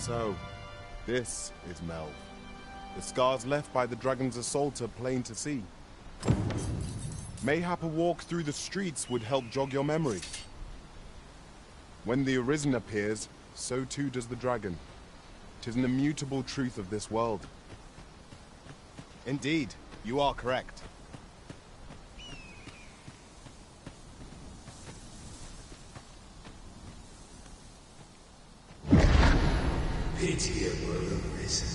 So, this is Melv. The scars left by the dragon's assault are plain to see. Mayhap a walk through the streets would help jog your memory. When the Arisen appears, so too does the dragon. 'Tis an immutable truth of this world. Indeed, you are correct. Pitiable Arisen.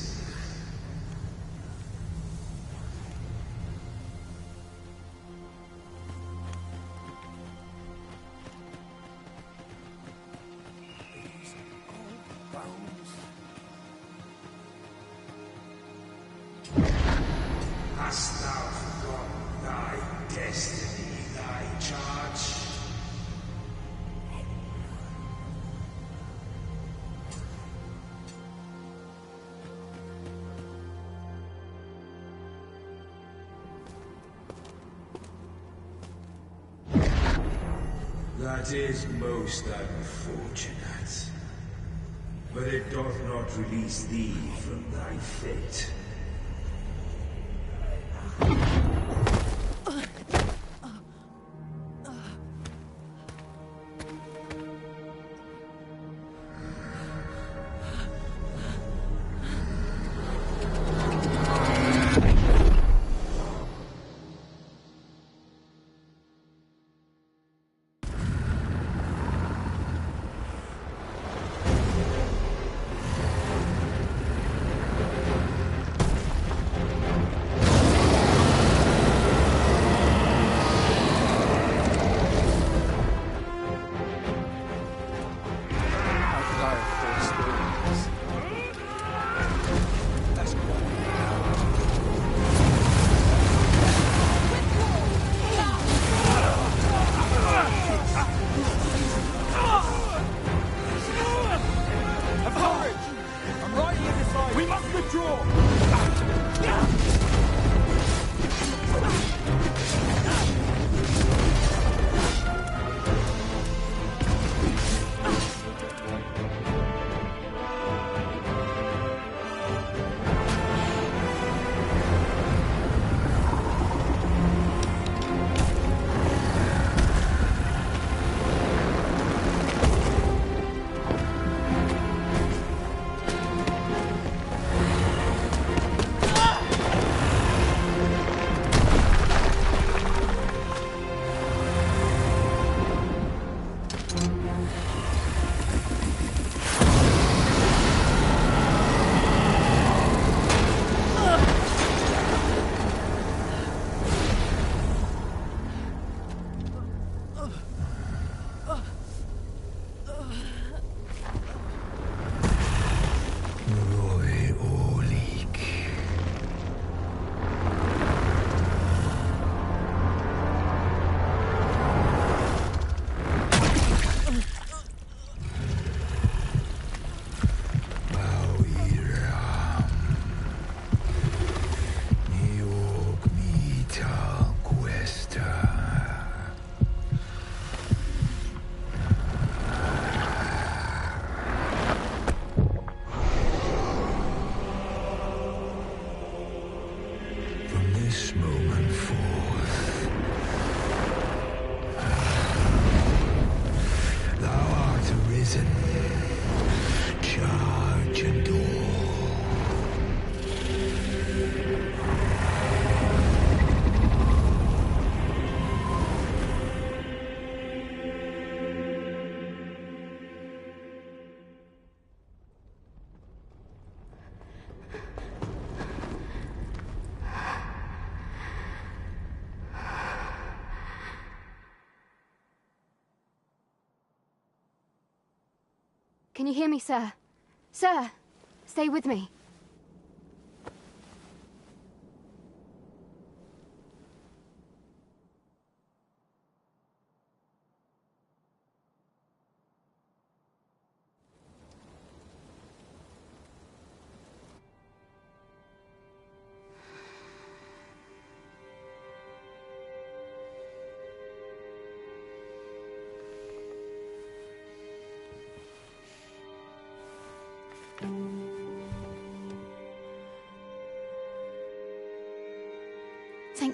Hast thou forgotten thy destiny, thy charge? That is most unfortunate. But it doth not release thee from thy fate. Can you hear me, sir? Sir, stay with me.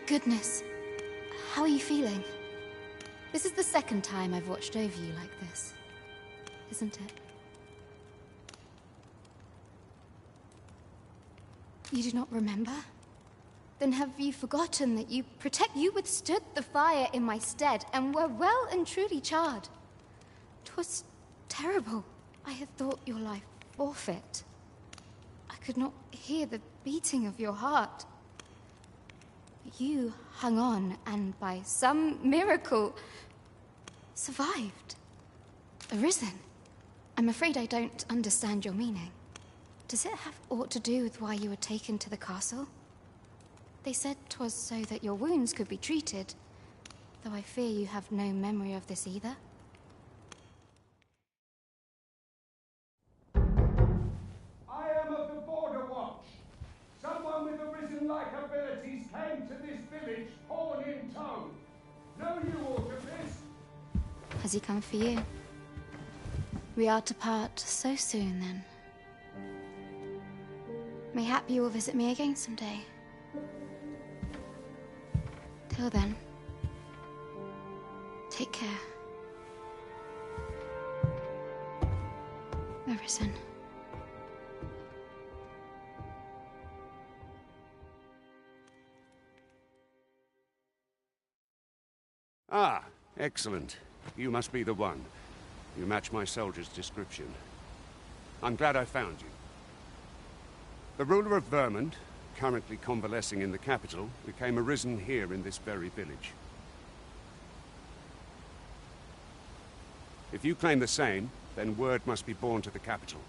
goodness. How are you feeling? This is the second time I've watched over you like this, isn't it? You do not remember? Then have you forgotten that you withstood the fire in my stead and were well and truly charred? 'Twas terrible. I had thought your life forfeit. I could not hear the beating of your heart. You hung on and by some miracle survived. Arisen. I'm afraid I don't understand your meaning. Does it have aught to do with why you were taken to the castle? They said 'twas so that your wounds could be treated, though I fear you have no memory of this either. I am of the Border Watch. Someone with arisen-like abilities came to this village, horn in tow. Know you aught of this? Has he come for you? We are to part so soon, then. Mayhap you will visit me again someday. Till then, take care. Arisen. Ah, excellent. You must be the one. You match my soldier's description. I'm glad I found you. The ruler of Vermont, currently convalescing in the capital, became arisen here in this very village. If you claim the same, then word must be borne to the capital.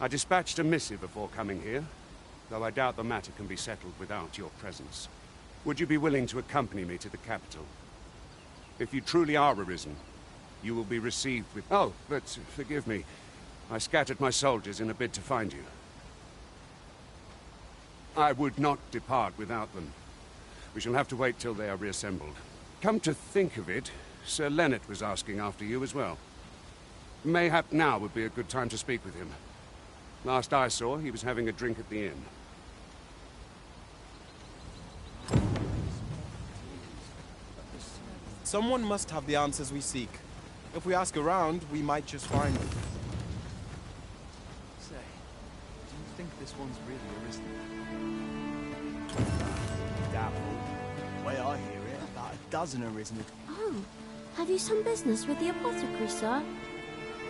I dispatched a missive before coming here, though I doubt the matter can be settled without your presence. Would you be willing to accompany me to the capital? If you truly are arisen, you will be received with... Oh, but forgive me. I scattered my soldiers in a bid to find you. I would not depart without them. We shall have to wait till they are reassembled. Come to think of it, Sir Leonard was asking after you as well. Mayhap now would be a good time to speak with him. Last I saw, he was having a drink at the inn. Someone must have the answers we seek. If we ask around, we might just find them. Say, do you think this one's really arisen? Doubtful. The way I hear it, about a dozen arisen. Oh, have you some business with the apothecary, sir?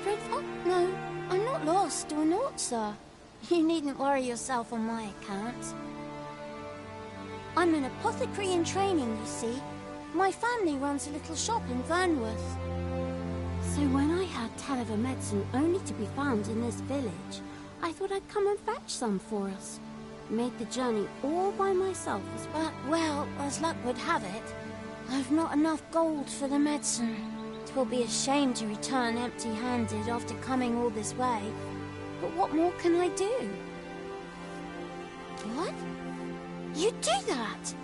Dreadful? No, I'm not lost or naught, sir. You needn't worry yourself on my account. I'm an apothecary in training, you see. My family runs a little shop in Vernworth. So when I heard tell of a medicine only to be found in this village, I thought I'd come and fetch some for us. Made the journey all by myself as well. But, well, as luck would have it, I've not enough gold for the medicine. 'Twill be a shame to return empty-handed after coming all this way. But what more can I do? What? You'd do that?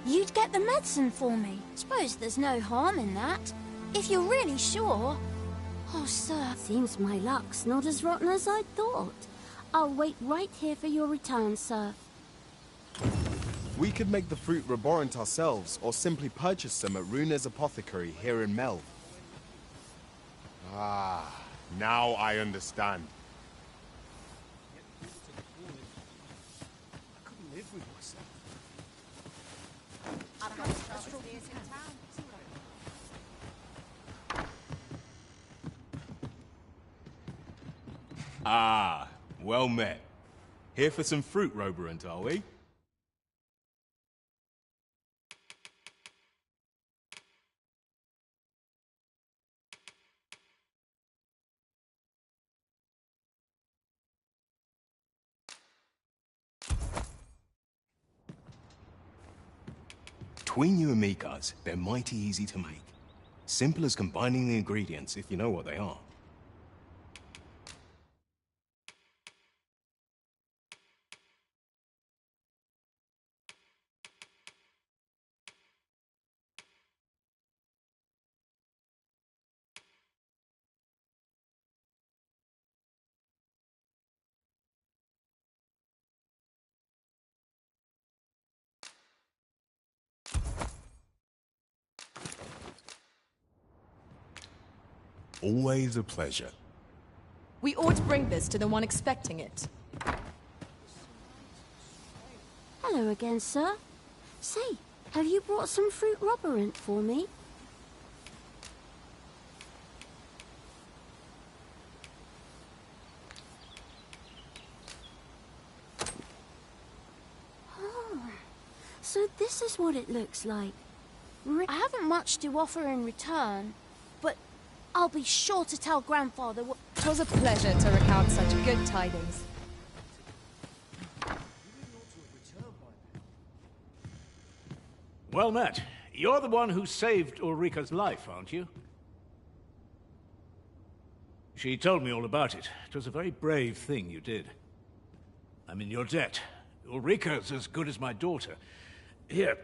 You'd get the medicine for me. Suppose there's no harm in that. If you're really sure. Oh, sir. Seems my luck's not as rotten as I thought. I'll wait right here for your return, sir. We could make the fruit reborant ourselves, or simply purchase some at Runa's apothecary here in Mel. Ah, now I understand. I couldn't live with myself. Ah, well met. Here for some fruit, Roberant, are we? Between you and me, cuz, they're mighty easy to make. Simple as combining the ingredients if you know what they are. Always a pleasure. We ought to bring this to the one expecting it. Hello again, sir. Say, have you brought some fruit roborant for me? Oh, so this is what it looks like. I haven't much to offer in return, but I'll be sure to tell Grandfather what... 'Twas a pleasure to recount such good tidings. Well met. You're the one who saved Ulrika's life, aren't you? She told me all about it. It was a very brave thing you did. I'm in your debt. Ulrika's as good as my daughter. Here,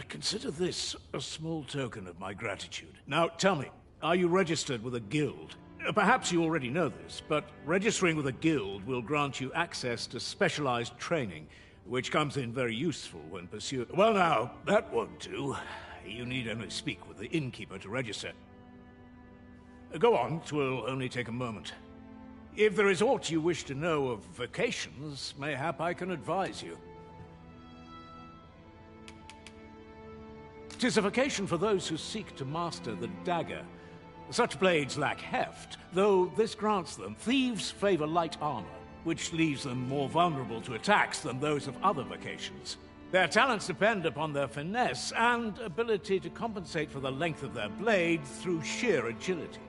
consider this a small token of my gratitude. Now, tell me, are you registered with a guild? Perhaps you already know this, but registering with a guild will grant you access to specialized training, which comes in very useful when pursued. Well now, that won't do. You need only speak with the innkeeper to register. Go on, 'twill only take a moment. If there is aught you wish to know of vacations, mayhap I can advise you. 'Tis a vacation for those who seek to master the dagger. Such blades lack heft, though this grants them. Thieves favor light armor, which leaves them more vulnerable to attacks than those of other vocations. Their talents depend upon their finesse and ability to compensate for the length of their blade through sheer agility.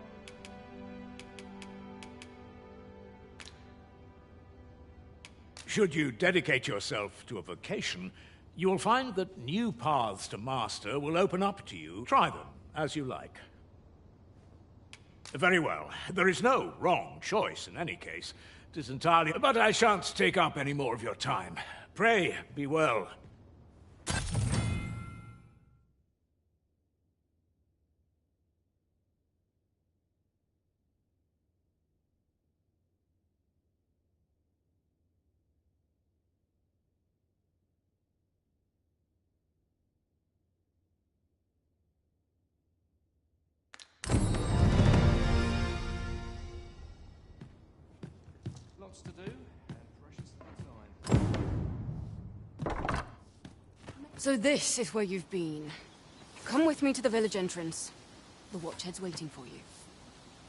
Should you dedicate yourself to a vocation, you will find that new paths to master will open up to you. Try them as you like. Very well. There is no wrong choice in any case. It is entirely... But I shan't take up any more of your time. Pray, be well. Lots to do, and precious little time. So this is where you've been. Come with me to the village entrance. The Watchhead's waiting for you.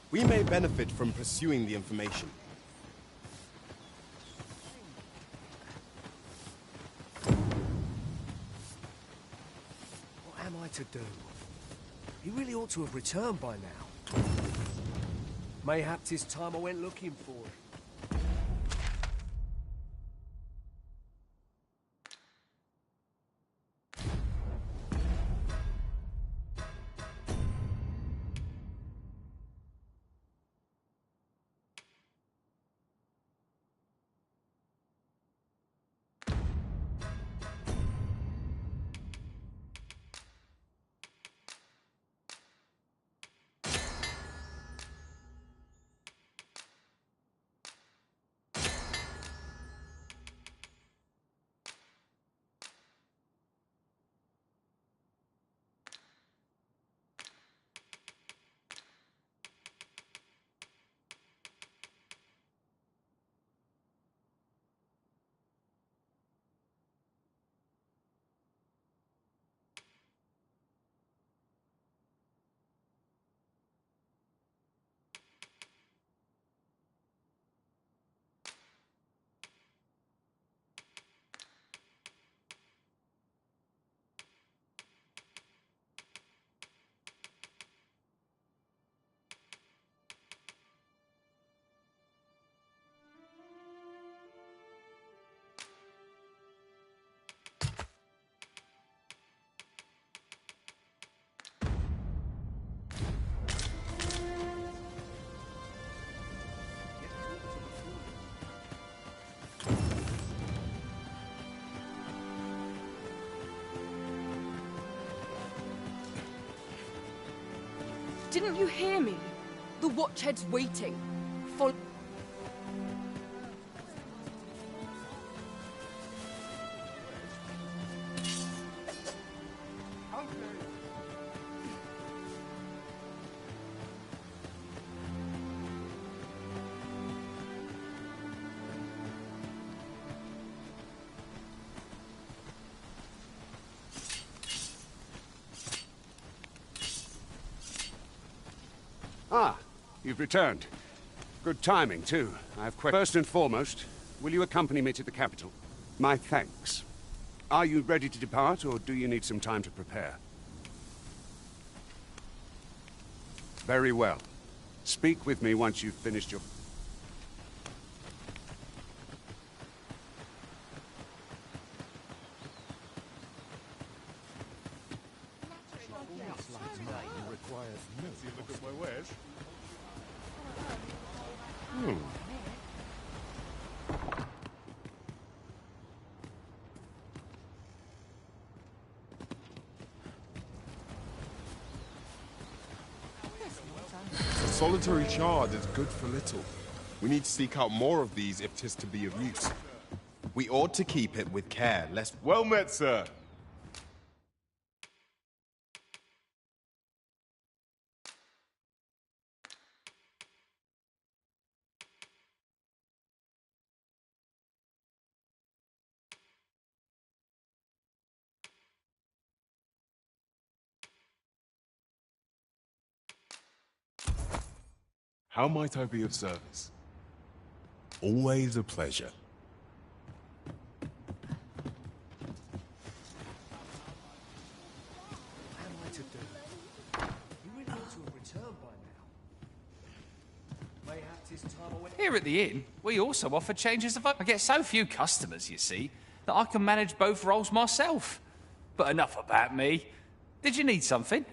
We may benefit from pursuing the information. What am I to do? He really ought to have returned by now. Mayhap 'tis time I went looking for him. Didn't you hear me? The Watchhead's waiting. Follow... Ah, you've returned. Good timing, too. I have questions. First and foremost, will you accompany me to the capital? My thanks. Are you ready to depart, or do you need some time to prepare? Very well. Speak with me once you've finished your... A solitary shard is good for little. We need to seek out more of these if 'tis to be of use. We ought to keep it with care, lest... Well met, sir. How might I be of service? Always a pleasure. What am I to do? You really ought to have returned by now. Mayhap 'tis time I went... Here at the inn, we also offer changes of... I get so few customers, you see, that I can manage both roles myself. But enough about me. Did you need something?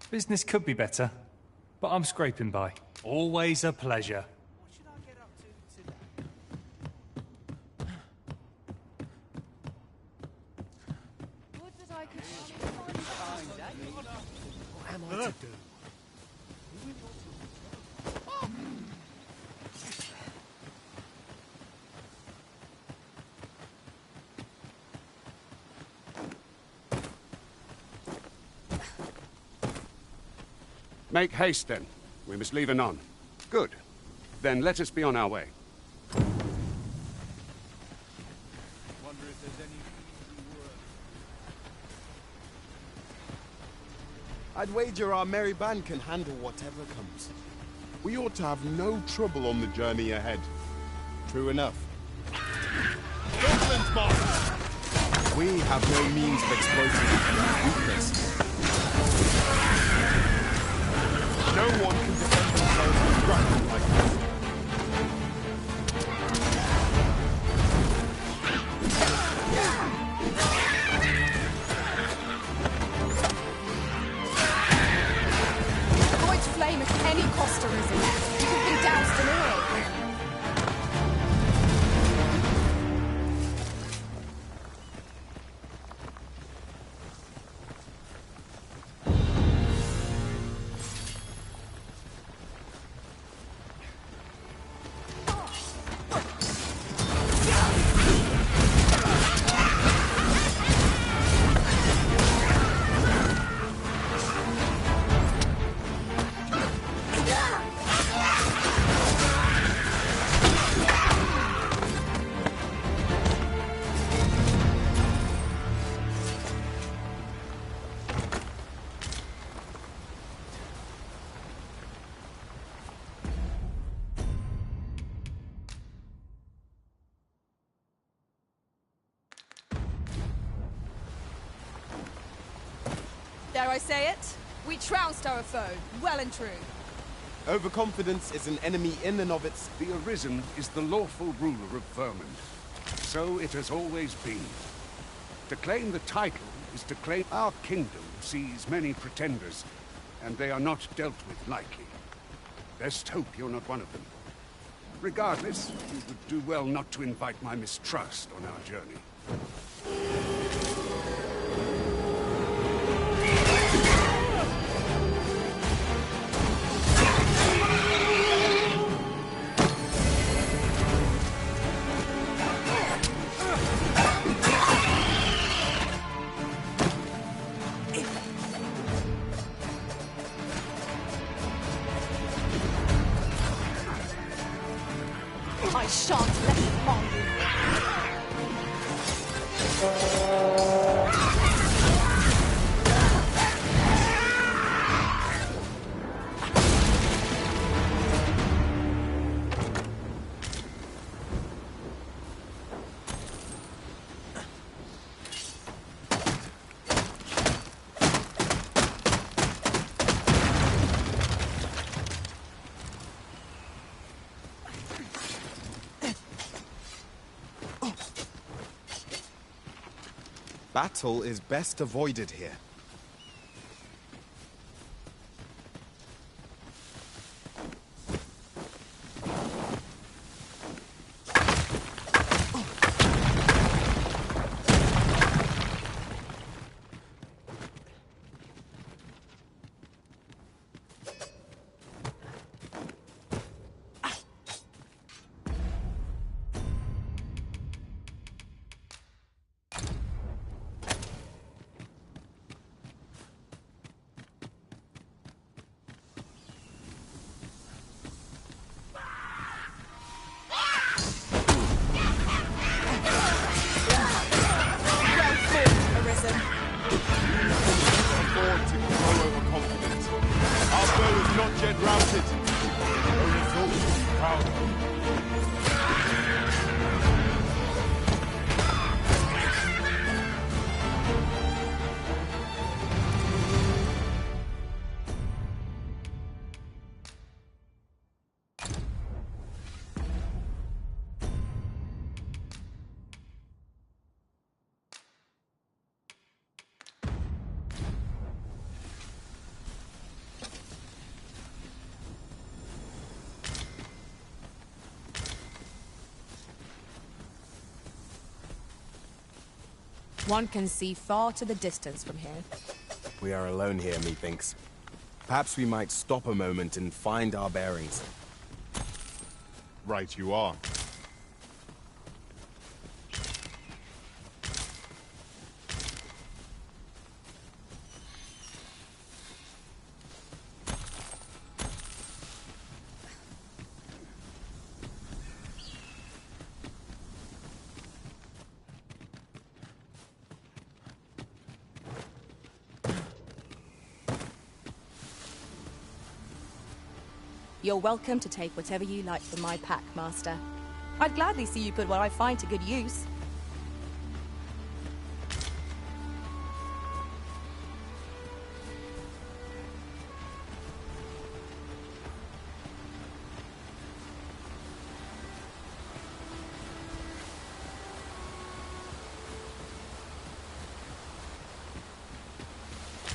Business could be better, but I'm scraping by. Always a pleasure. What should I get up to today? Would that I could What am I to do? Make haste, then. We must leave anon. Good. Then let us be on our way. Wonder if there's any easy work. I'd wager our merry band can handle whatever comes. We ought to have no trouble on the journey ahead. True enough. Goblins, boss! We have no means of exploiting their weakness. No one can defend themselves with grapple like this. Void's flame at any cost arisen. You have been doused in oil. Dare I say it? We trounced our foe, well and true. Overconfidence is an enemy in and of its... The Arisen is the lawful ruler of Vermund. So it has always been. To claim the title is to claim our kingdom sees many pretenders, and they are not dealt with lightly. Best hope you're not one of them. Regardless, you would do well not to invite my mistrust on our journey. I shan't let it harm Battle is best avoided here. One can see far to the distance from here. We are alone here, methinks. Perhaps we might stop a moment and find our bearings. Right you are. You're welcome to take whatever you like from my pack, Master. I'd gladly see you put what I find to good use.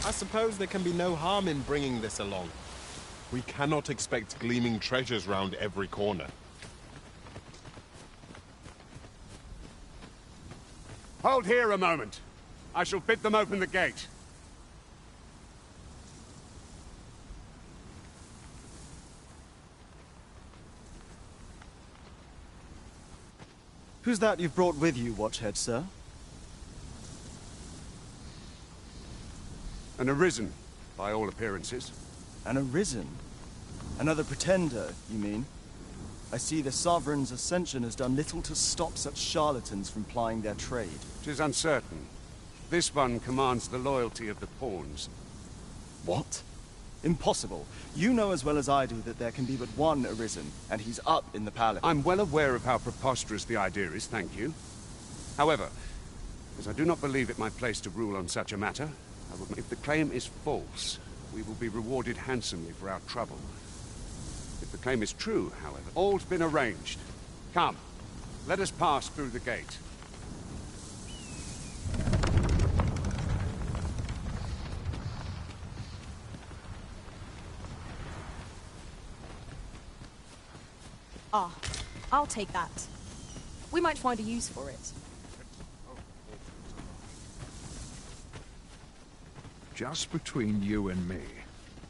I suppose there can be no harm in bringing this along. We cannot expect gleaming treasures round every corner. Hold here a moment. I shall bid them open the gate. Who's that you've brought with you, Watchhead, sir? An Arisen, by all appearances. An Arisen? Another pretender, you mean? I see the Sovereign's ascension has done little to stop such charlatans from plying their trade. 'Tis uncertain. This one commands the loyalty of the pawns. What? Impossible. You know as well as I do that there can be but one Arisen, and he's up in the palace. I'm well aware of how preposterous the idea is, thank you. However, as I do not believe it my place to rule on such a matter, if the claim is false, we will be rewarded handsomely for our trouble. If the claim is true, however, all's been arranged. Come, let us pass through the gate. Ah, I'll take that. We might find a use for it. Just between you and me,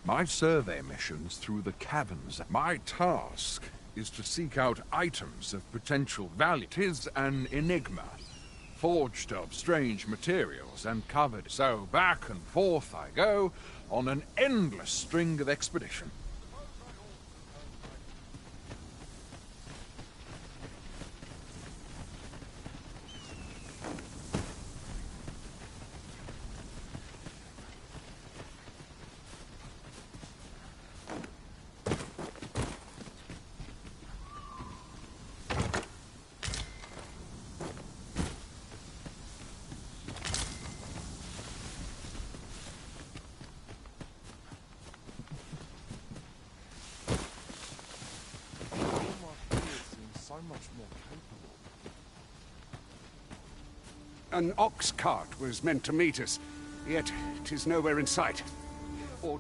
my survey mission's through the caverns. My task is to seek out items of potential value. 'Tis an enigma, forged of strange materials and covered. So back and forth I go on an endless string of expedition. An ox cart was meant to meet us, yet 'tis nowhere in sight. Or...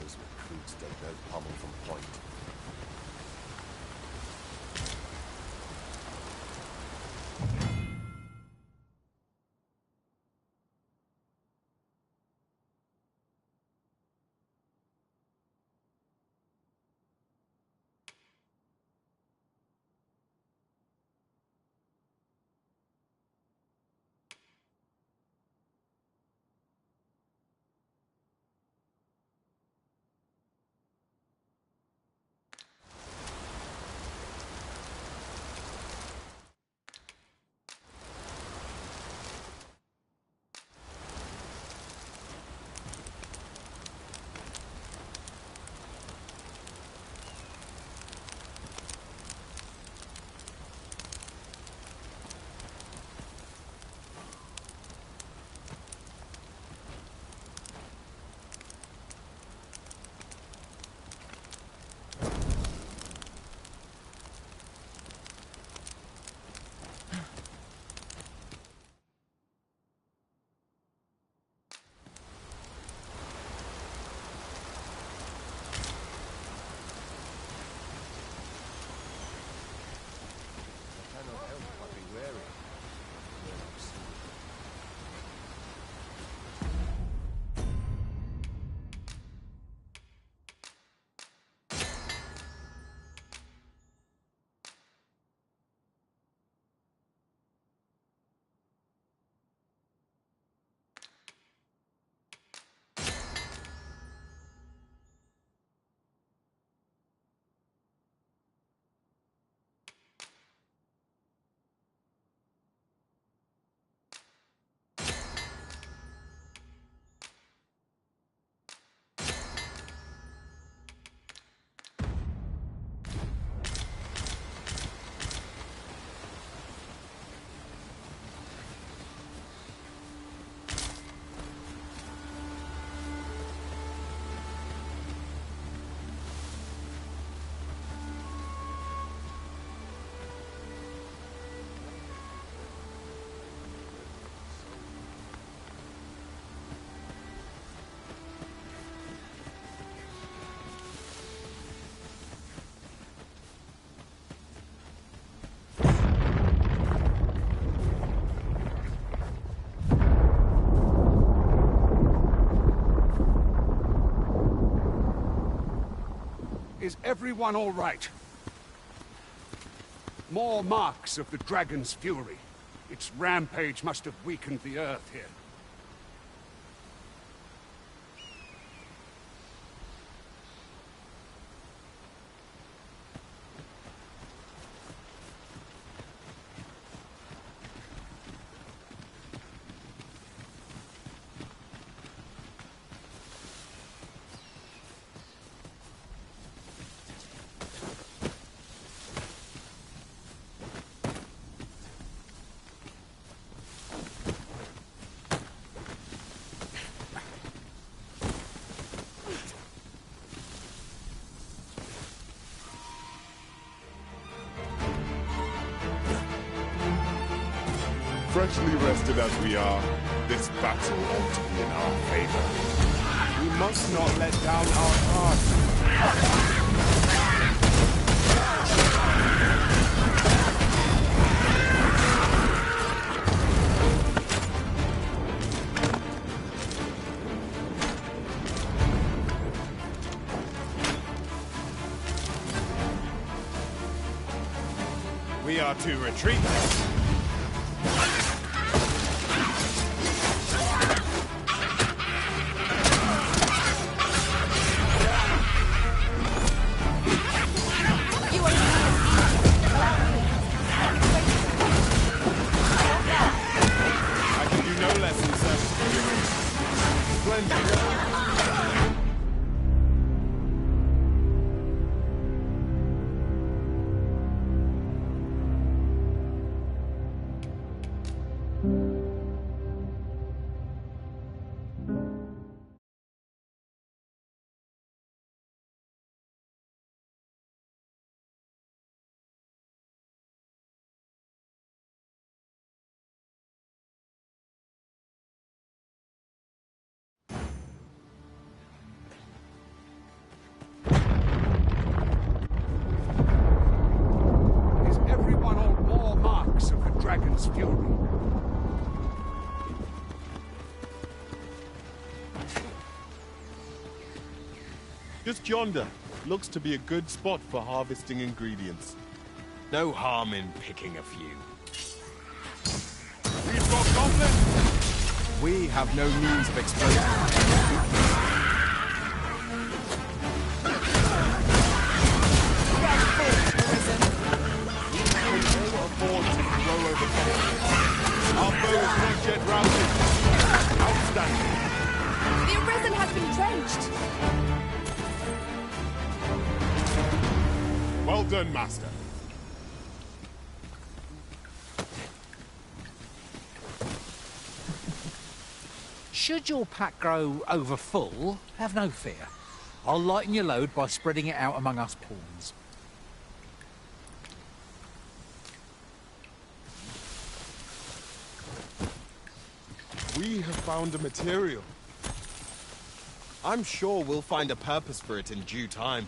Those recruits don't know pummel from point. everyone all right? More marks of the dragon's fury. Its rampage must have weakened the earth here. Freshly rested as we are, this battle ought to be in our favor. We must not let down our guard. We are to retreat. Dragon's fury. Just yonder. Looks to be a good spot for harvesting ingredients. No harm in picking a few. We've got goblins! We have no means of exploding. Our bow is not yet routed. Outstanding. The Arisen has been drenched. Well done, Master. Should your pack grow over full, have no fear. I'll lighten your load by spreading it out among us pawns. We have found a material. I'm sure we'll find a purpose for it in due time.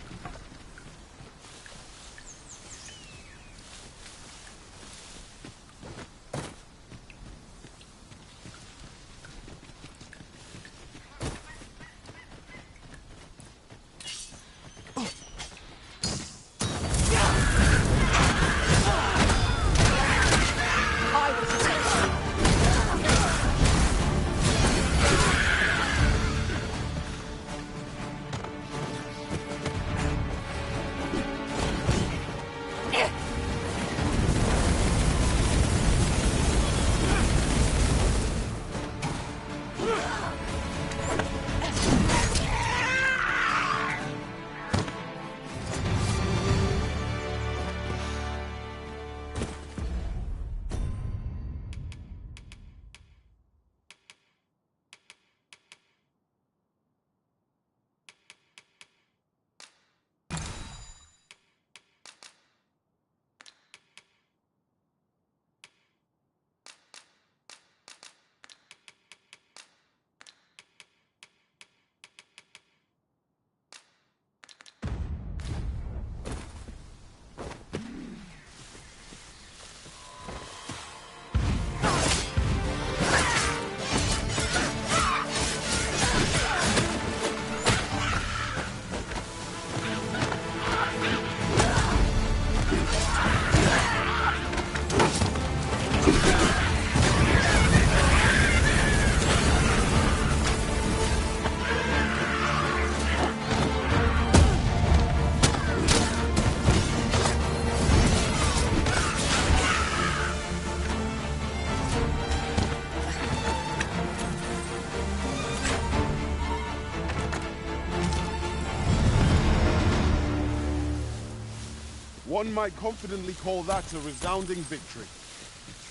One might confidently call that a resounding victory.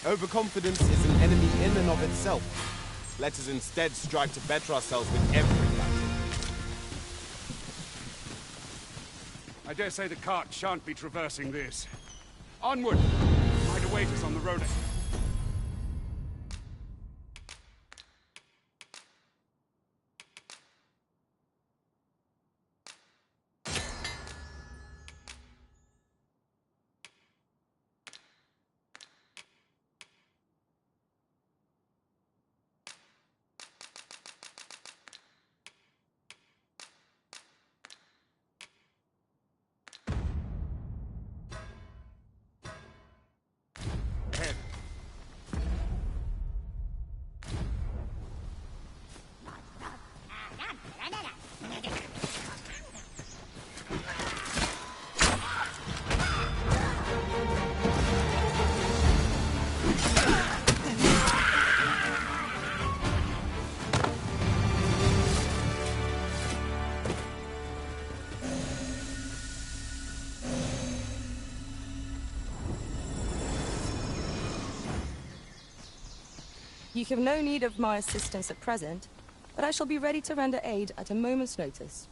Overconfidence is an enemy in and of itself. Let us instead strive to better ourselves with every battle. I dare say the cart shan't be traversing this. Onward! Might await us on the road ahead. You have no need of my assistance at present, but I shall be ready to render aid at a moment's notice.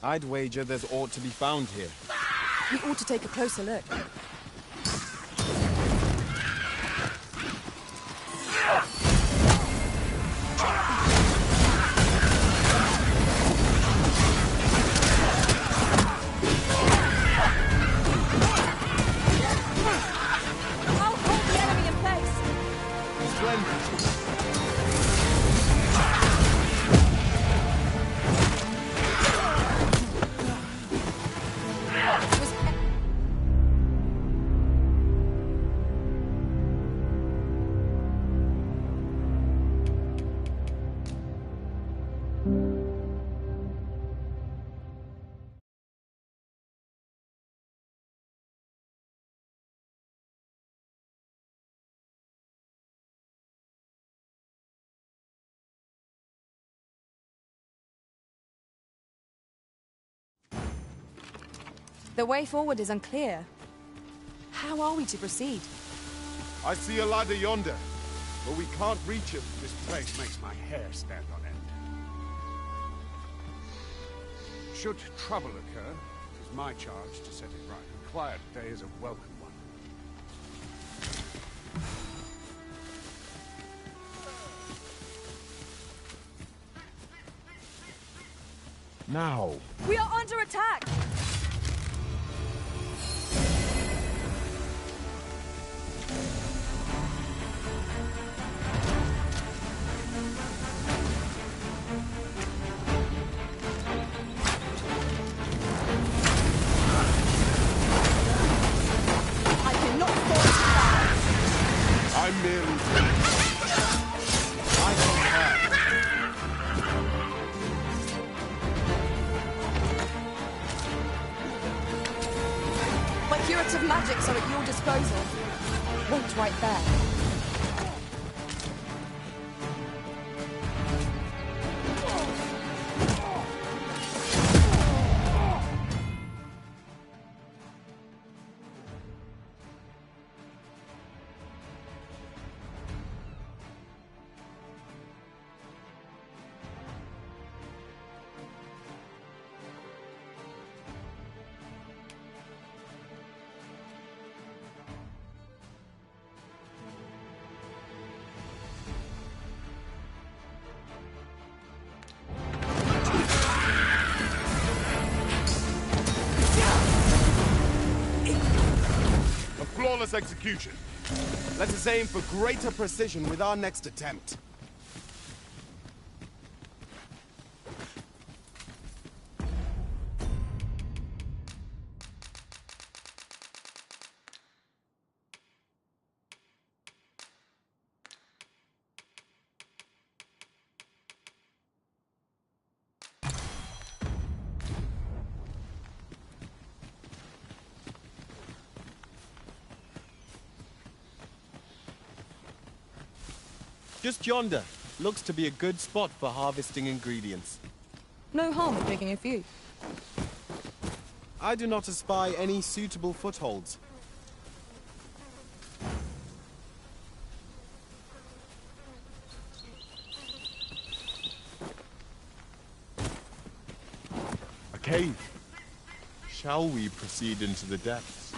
I'd wager there's aught to be found here. We ought to take a closer look. I'll hold the enemy in place. Splendid. The way forward is unclear. How are we to proceed? I see a ladder yonder, but we can't reach it. This place makes my hair stand on end. Should trouble occur, it is my charge to set it right. A quiet day is a welcome one. Now. We are under attack! I cannot afford to die. I'm merely... I concur. My curative magics are at your disposal. Wait right there. A flawless execution. Let us aim for greater precision with our next attempt. Just yonder. Looks to be a good spot for harvesting ingredients. No harm in picking a few. I do not espy any suitable footholds. A cave. Shall we proceed into the depths?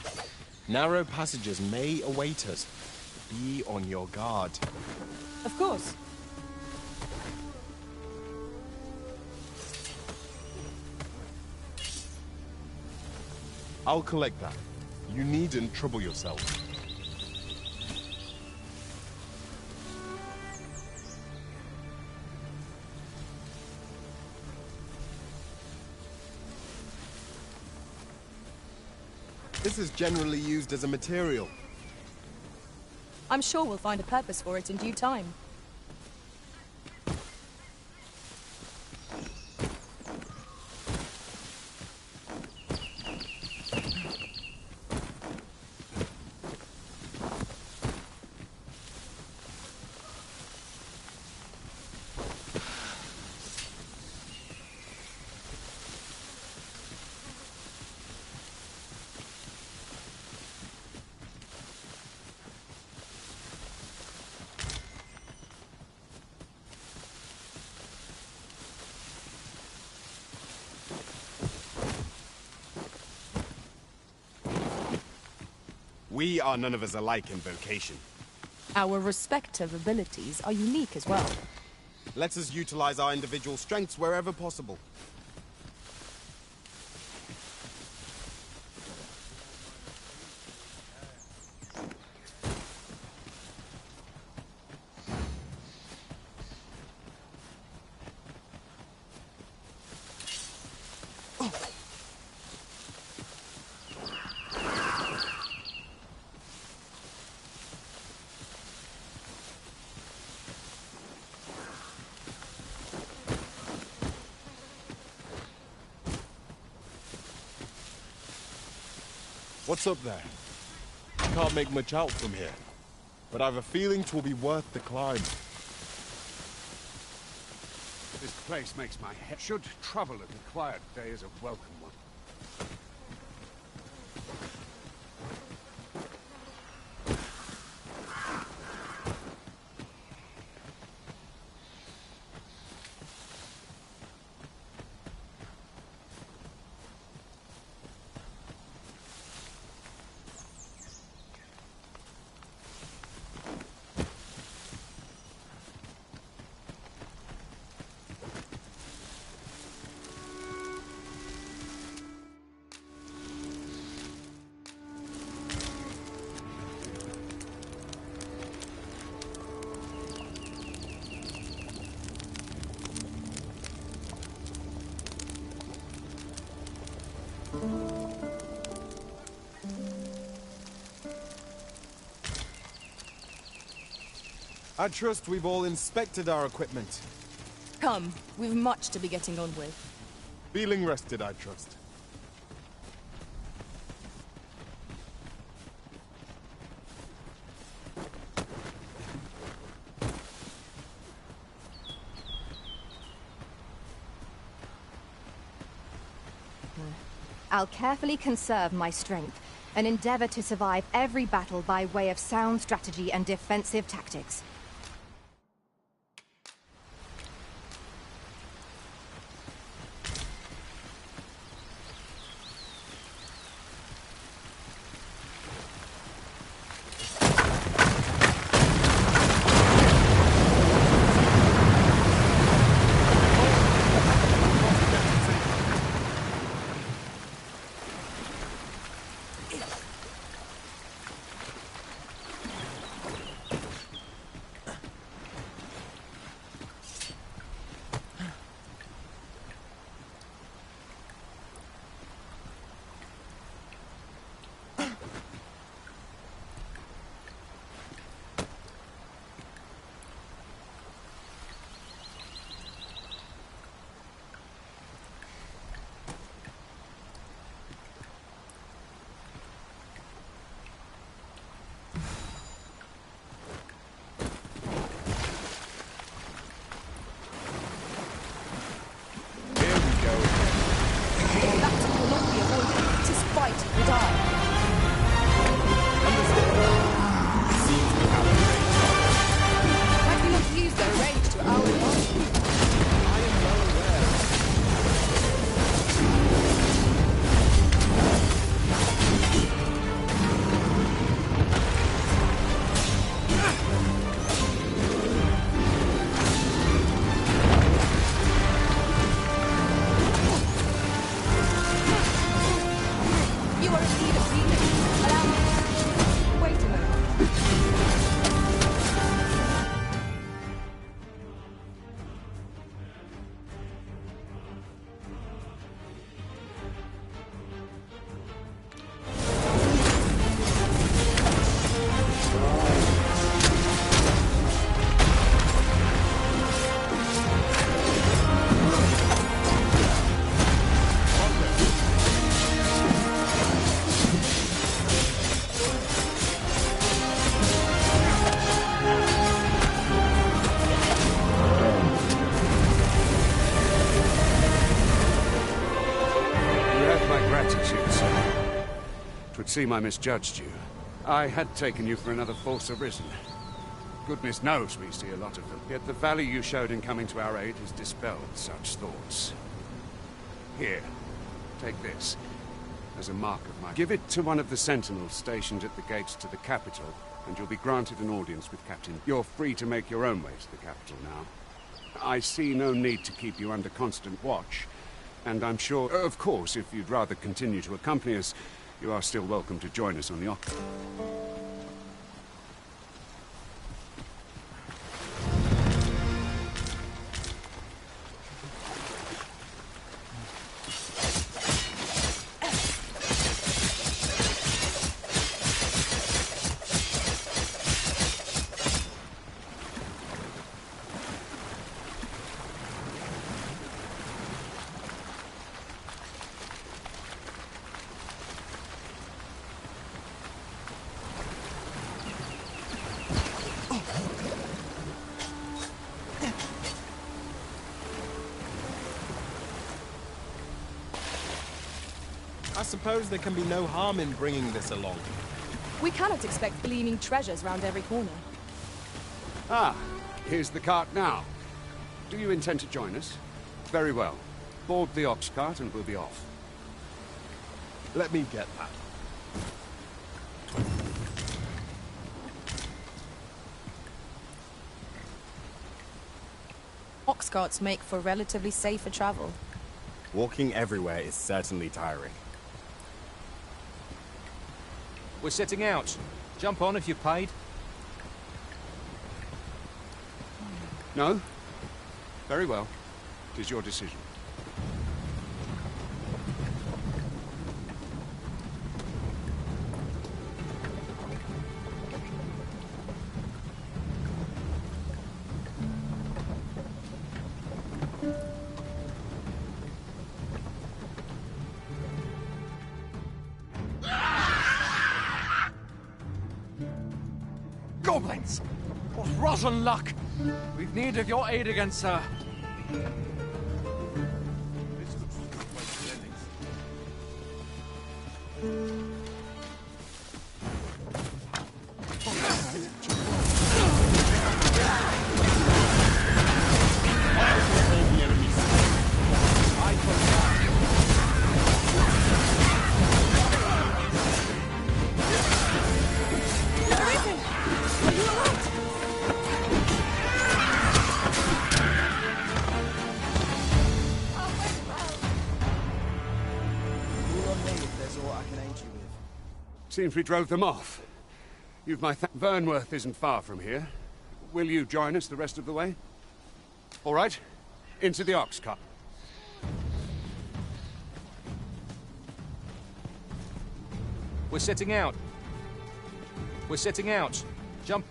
Narrow passages may await us. Be on your guard. Of course. I'll collect that. You needn't trouble yourself. This is generally used as a material. I'm sure we'll find a purpose for it in due time. We are none of us alike in vocation. Our respective abilities are unique as well. Let us utilize our individual strengths wherever possible. What's up there? Can't make much out from here, but I've a feeling 'twill be worth the climb. This place makes my head... Should trouble at a quiet day is a welcome one. I trust we've all inspected our equipment. Come, we've much to be getting on with. Feeling rested, I trust. I'll carefully conserve my strength and endeavor to survive every battle by way of sound strategy and defensive tactics. Seem I misjudged you. I had taken you for another Force Arisen. Goodness knows we see a lot of them, yet the value you showed in coming to our aid has dispelled such thoughts. Here, take this, as a mark of my... Give it to one of the sentinels stationed at the gates to the capital, and you'll be granted an audience with Captain. You're free to make your own way to the capital now. I see no need to keep you under constant watch, and I'm sure, of course, if you'd rather continue to accompany us, you are still welcome to join us on the Ox. I suppose there can be no harm in bringing this along. We cannot expect gleaming treasures round every corner. Ah, here's the cart now. Do you intend to join us? Very well. Board the ox cart and we'll be off. Let me get that. Ox carts make for relatively safer travel. Walking everywhere is certainly tiring. We're setting out. Jump on if you're paid. No? Very well. It is your decision. chance. What rotten luck! We've need of your aid again, sir. Seems we drove them off. You've my Vernworth isn't far from here. Will you join us the rest of the way? All right. Into the ox cart. We're setting out. We're setting out. Jump.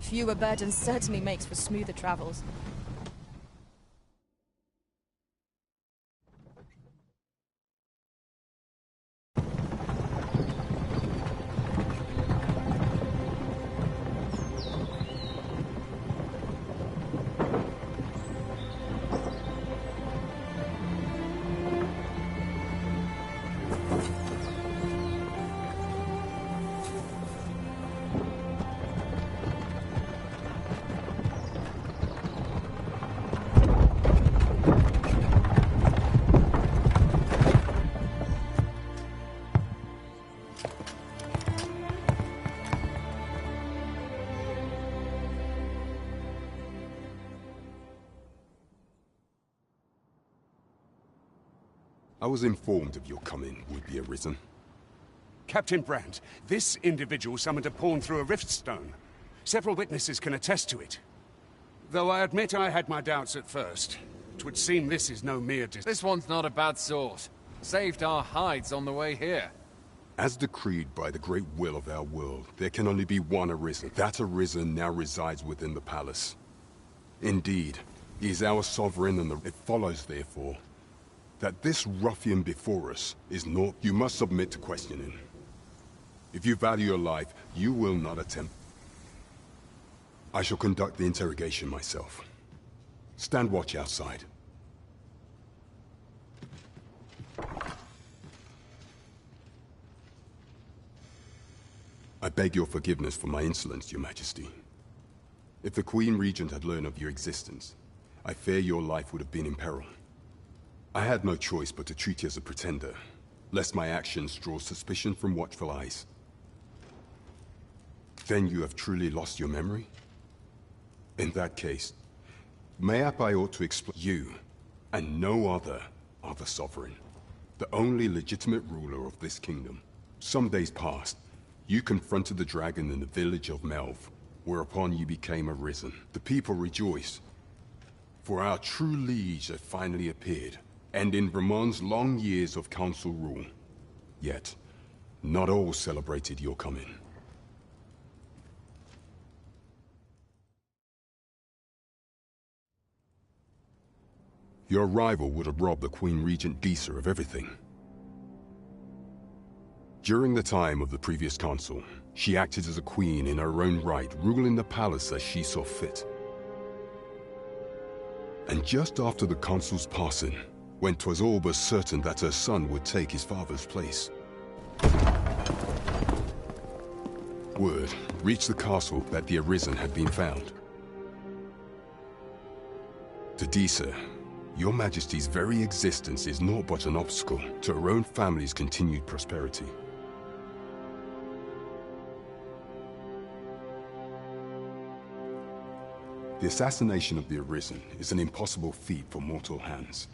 Fewer burdens certainly makes for smoother travels. I was informed of your coming would be arisen. Captain Brandt, this individual summoned a pawn through a rift stone. Several witnesses can attest to it. Though I admit I had my doubts at first. It would seem this is no mere This one's not a bad sort. Saved our hides on the way here. As decreed by the great will of our world, there can only be one arisen. That arisen now resides within the palace. Indeed, he is our sovereign, and it follows, therefore, that this ruffian before us is not... You must submit to questioning. If you value your life, you will not attempt. I shall conduct the interrogation myself. Stand watch outside. I beg your forgiveness for my insolence, Your Majesty. If the Queen Regent had learned of your existence, I fear your life would have been in peril. I had no choice but to treat you as a pretender, lest my actions draw suspicion from watchful eyes. Then you have truly lost your memory? In that case, mayhap I ought to explain you, and no other, are the sovereign, the only legitimate ruler of this kingdom. Some days past, you confronted the dragon in the village of Melv, whereupon you became arisen. The people rejoiced, for our true liege had finally appeared. and in Vermont's long years of council rule. Yet, not all celebrated your coming. Your arrival would have robbed the Queen Regent Disa of everything. During the time of the previous council, she acted as a queen in her own right, ruling the palace as she saw fit. And just after the council's passing, when 'twas all but certain that her son would take his father's place, word reached the castle that the Arisen had been found. To Disa, your Majesty's very existence is naught but an obstacle to her own family's continued prosperity. The assassination of the Arisen is an impossible feat for mortal hands.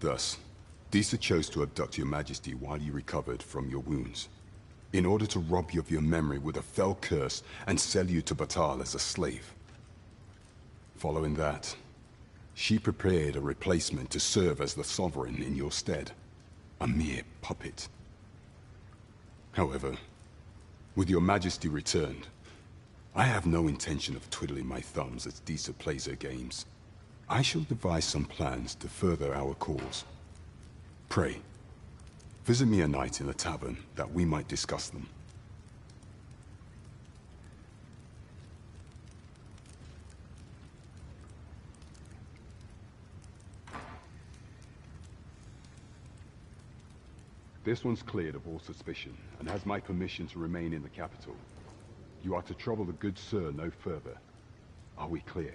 Thus, Disa chose to abduct your Majesty while you recovered from your wounds, in order to rob you of your memory with a fell curse and sell you to Batal as a slave. Following that, she prepared a replacement to serve as the Sovereign in your stead, a mere puppet. However, with your Majesty returned, I have no intention of twiddling my thumbs as Disa plays her games. I shall devise some plans to further our cause. Pray, visit me a night in the tavern that we might discuss them. This one's cleared of all suspicion and has my permission to remain in the capital. You are to trouble the good sir no further. Are we clear?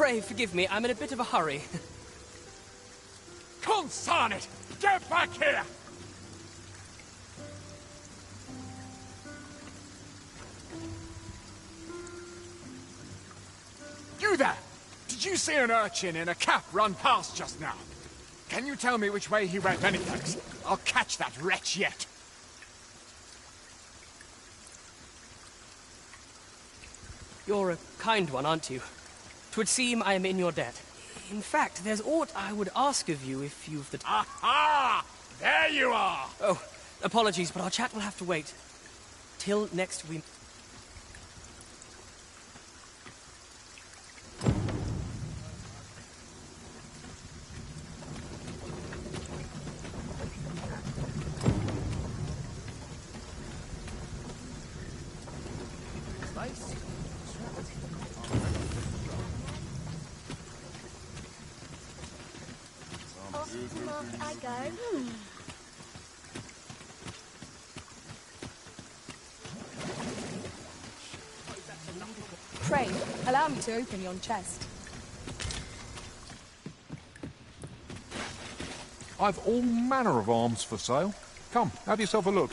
Pray forgive me, I'm in a bit of a hurry. Consign it! Get back here! You there! Did Did you see an urchin in a cap run past just now? Can you tell me which way he went, Beneflex? I'll catch that wretch yet. You're a kind one, aren't you? 'Twould seem I am in your debt. In fact, there's aught I would ask of you if you've the... Aha! There you are! Oh, apologies, but our chat will have to wait. Till next we... I go. Pray, allow me to open yon chest. I've all manner of arms for sale. Come, have yourself a look.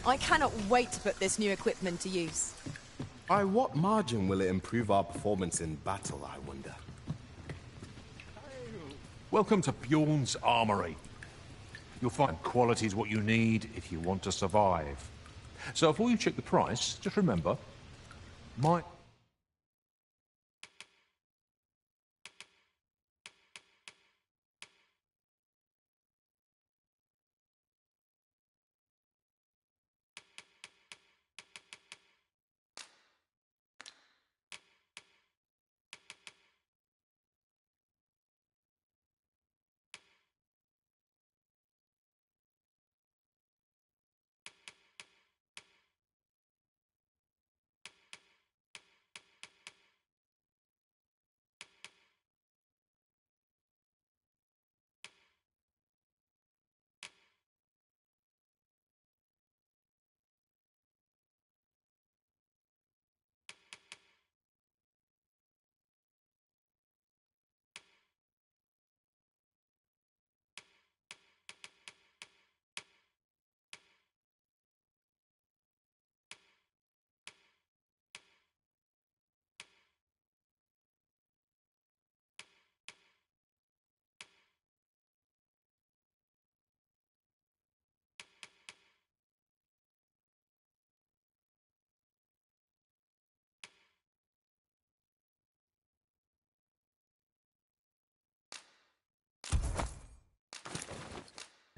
I cannot wait to put this new equipment to use. By what margin will it improve our performance in battle, I wonder? Welcome to Bjorn's Armory. You'll find quality's what you need if you want to survive. So before you check the price, just remember, my...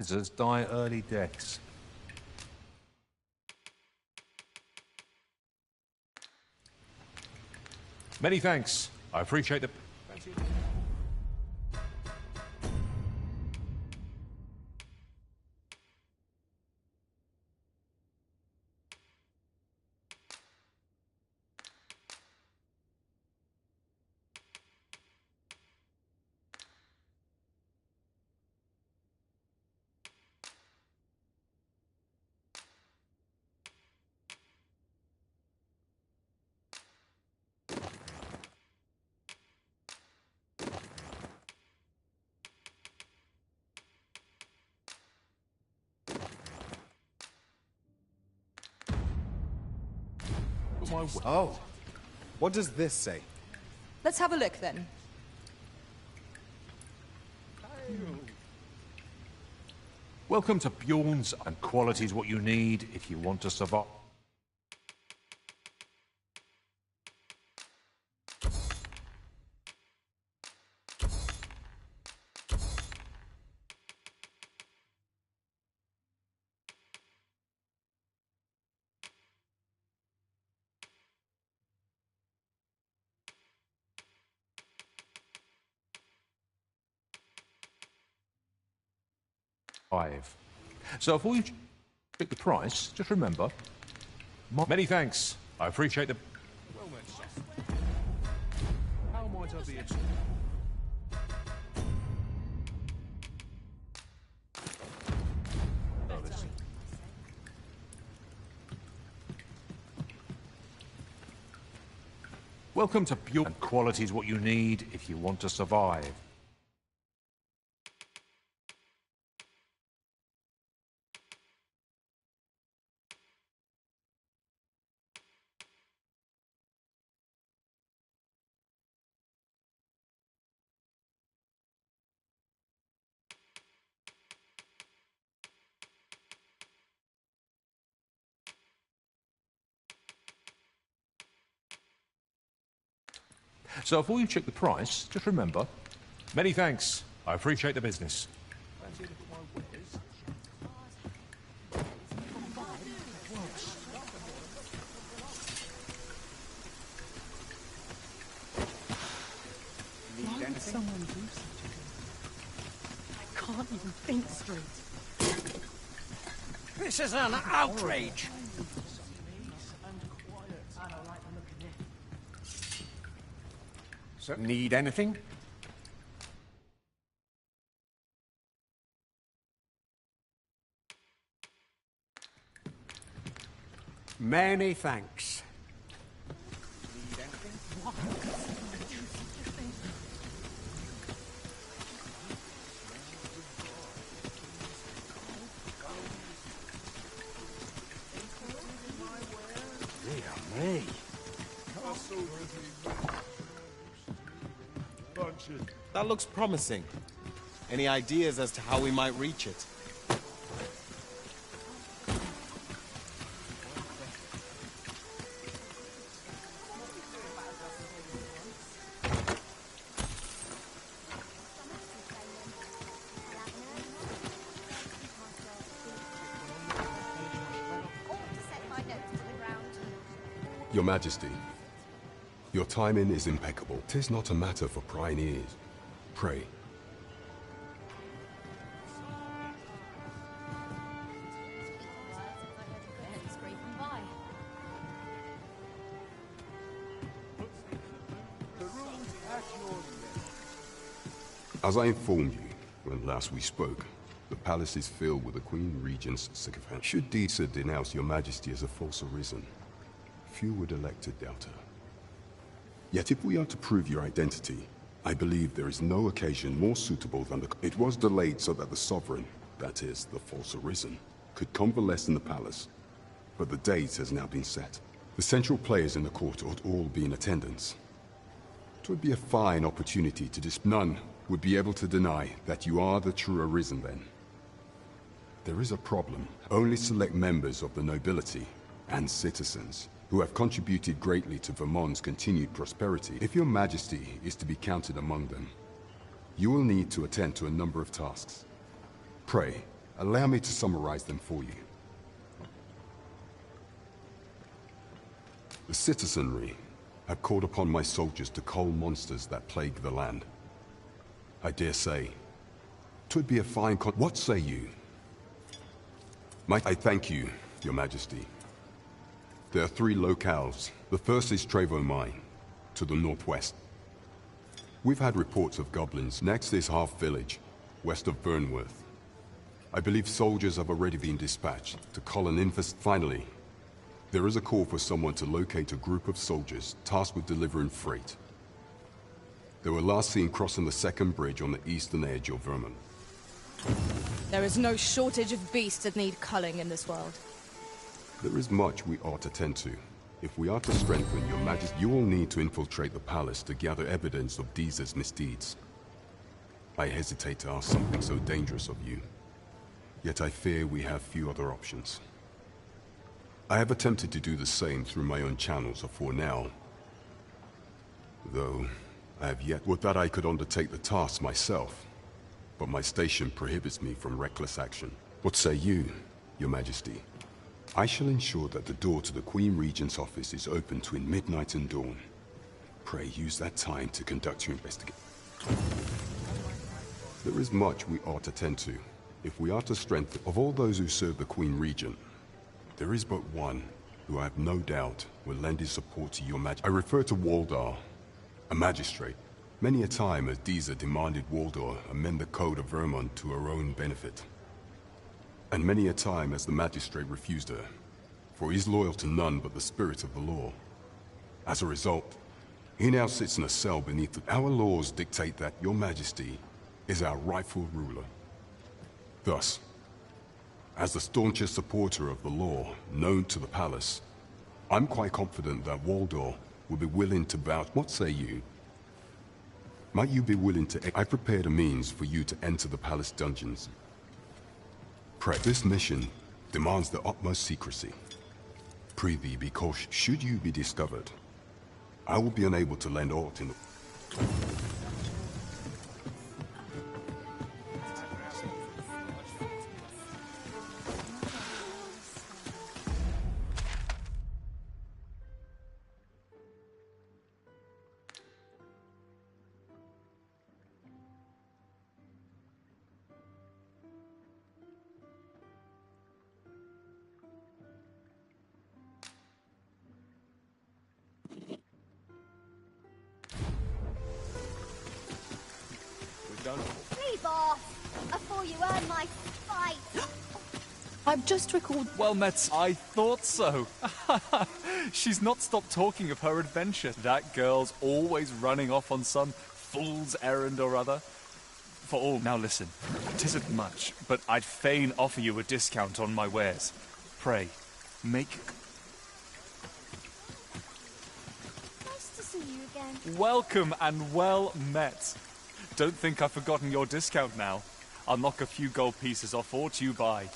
Visitors die early deaths. Many thanks. I appreciate the... Oh, what does this say? Let's have a look then. Welcome to Bjorn's, and quality is what you need if you want to survive. So before you check the price, just remember... Many thanks. I appreciate the... Well met, sir. How might I be of... Welcome to Bjorn. And quality is what you need if you want to survive. So before you check the price, just remember... Many thanks. I appreciate the business. Why would someone do such a thing? I can't even think straight. This is an outrage! So, need anything? Many thanks. Need anything? Dear me. That looks promising. Any ideas as to how we might reach it? Your Majesty, your timing is impeccable. 'Tis not a matter for prying ears. Pray. As I informed you when last we spoke, the palace is filled with the Queen Regent's sycophants. Should Disa denounce your Majesty as a false arisen, few would elect to doubt her. Yet if we are to prove your identity, I believe there is no occasion more suitable than the... It was delayed so that the Sovereign, that is, the false arisen, could convalesce in the palace. But the date has now been set. The central players in the court ought all be in attendance. It would be a fine opportunity to None would be able to deny that you are the true arisen then. There is a problem. Only select members of the nobility and citizens who have contributed greatly to Vermont's continued prosperity. If your Majesty is to be counted among them, you will need to attend to a number of tasks. Pray, Allow me to summarize them for you. The citizenry have called upon my soldiers to cull monsters that plague the land. I dare say, 'twould be a fine what say you? I thank you, Your Majesty. There are 3 locales. The first is Trevo Mine, to the northwest. We've had reports of goblins. Next is Half Village, west of Burnworth. I believe soldiers have already been dispatched to cull an infest. Finally, there is a call for someone to locate a group of soldiers tasked with delivering freight. They were last seen crossing the second bridge on the eastern edge of Vermont. There is no shortage of beasts that need culling in this world. There is much we ought to tend to. If we are to strengthen Your Majesty, you will need to infiltrate the palace to gather evidence of Deezer's misdeeds. I hesitate to ask something so dangerous of you, yet I fear we have few other options. I have attempted to do the same through my own channels afore now, though I have yet would that I could undertake the task myself, but my station prohibits me from reckless action. What say you, Your Majesty? I shall ensure that the door to the Queen Regent's office is open between midnight and dawn. Pray use that time to conduct your investigation. There is much we ought to tend to. If we are to strengthen of all those who serve the Queen Regent, there is but one who I have no doubt will lend his support to Your Majesty. I refer to Waldar, a magistrate. Many a time has Deezer demanded Waldar amend the code of Vermont to her own benefit. And many a time has the magistrate refused her, for he is loyal to none but the spirit of the law. As a result, he now sits in a cell beneath our laws dictate that Your Majesty is our rightful ruler. Thus, as the staunchest supporter of the law known to the palace, I'm quite confident that Waldor will be willing to vouch. What say you? Might you be willing to... I prepared a means for you to enter the palace dungeons. Pray, this mission demands the utmost secrecy. Prithee, be cautious. Should you be discovered, I will be unable to lend aught in the... Free boss! Afore you earn my fight! I've just recalled... Well met, I thought so. She's not stopped talking of her adventure. That girl's always running off on some fool's errand or other. For all... Now listen, 'tisn't much, but I'd fain offer you a discount on my wares. Pray, make... Nice to see you again. Welcome and well met. Don't think I've forgotten your discount now. I'll knock a few gold pieces off aught you buy.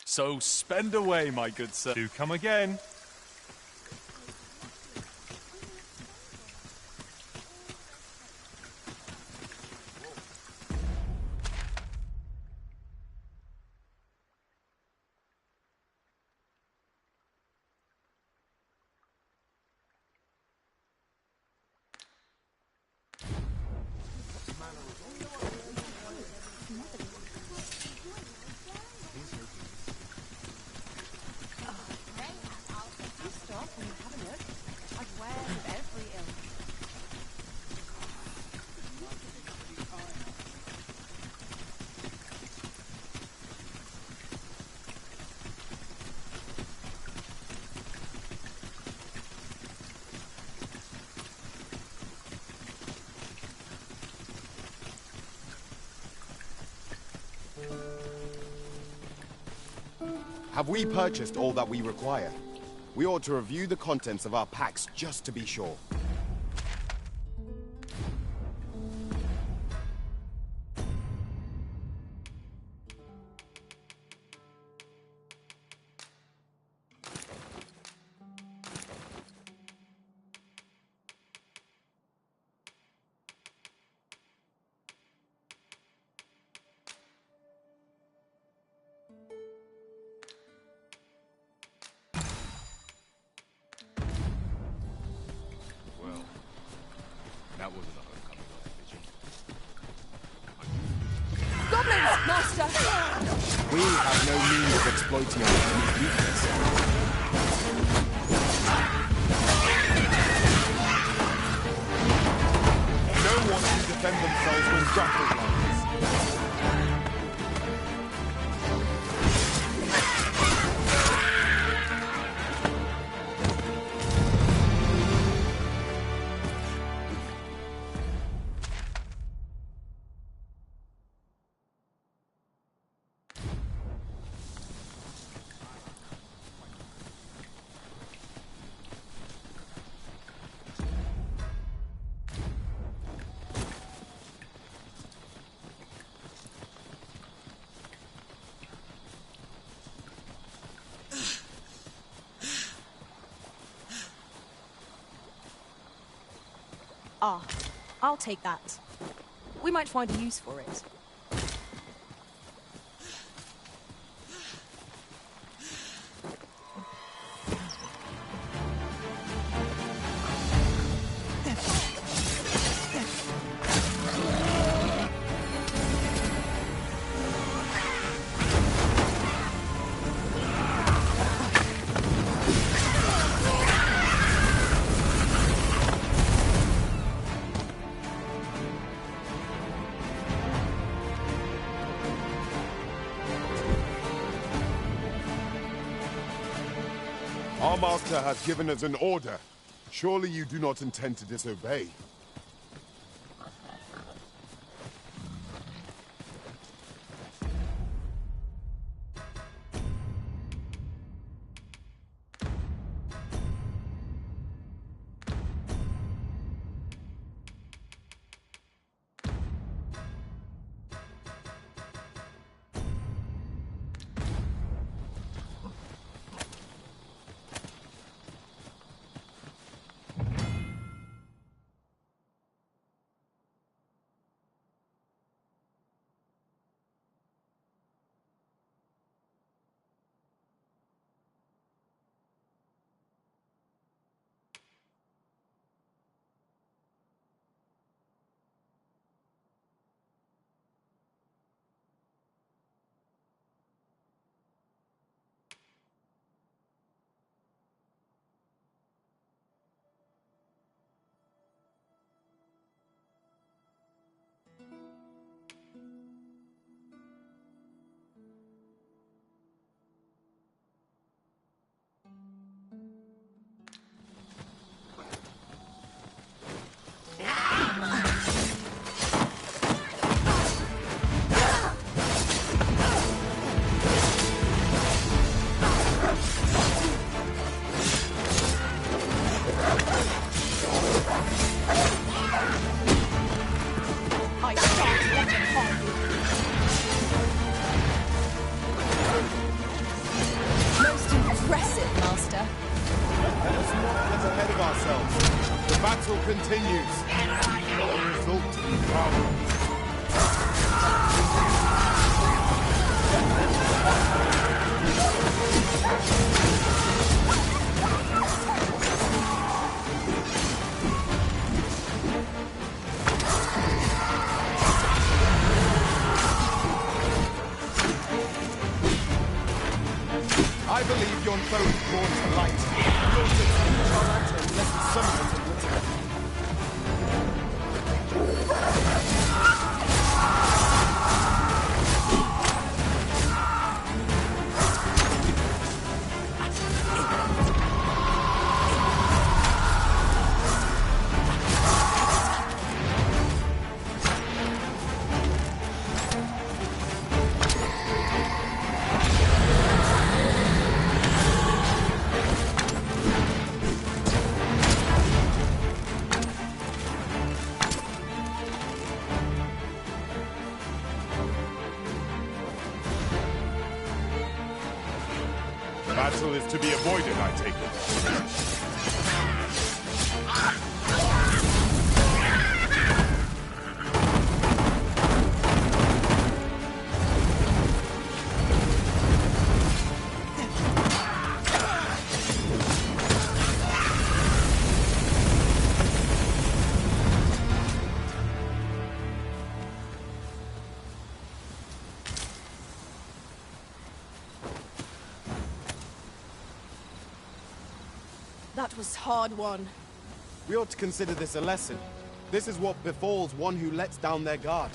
So spend away, my good sir. Do come again. Have we purchased all that we require? We ought to review the contents of our packs just to be sure. We have no means of exploiting our enemy's weakness. No one can defend themselves when grappled like this. Ah, I'll take that. We might find a use for it. Our master has given us an order. Surely you do not intend to disobey. Continues. The result to be found. I believe yon foe is brought to light. Your success shall enter unless the summon it in return. Battle is to be avoided, I take it. That was hard-won. We ought to consider this a lesson. This is what befalls one who lets down their guard.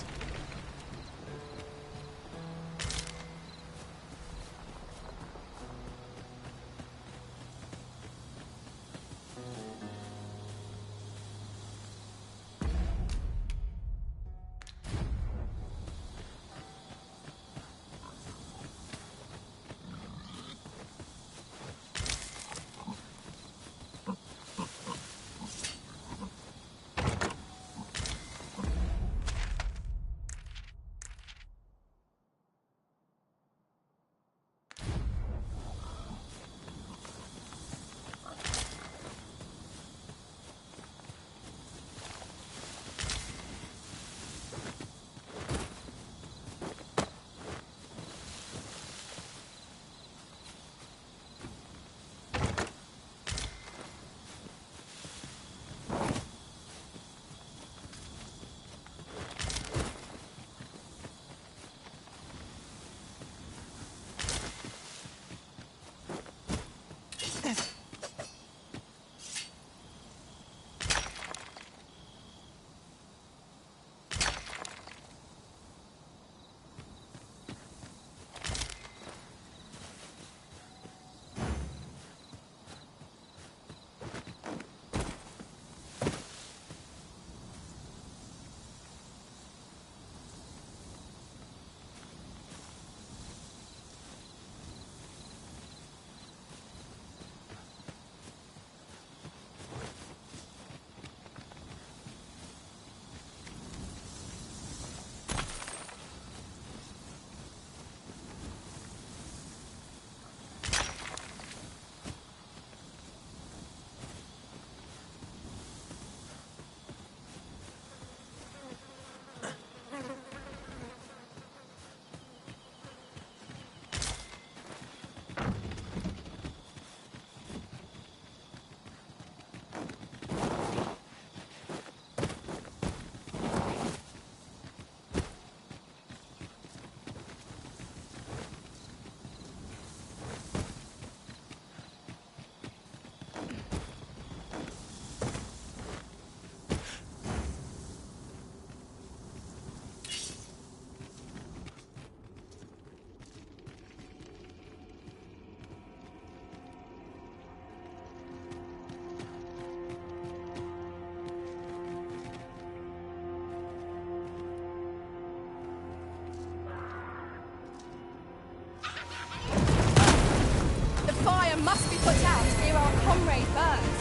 Must be put out ere our comrade burns.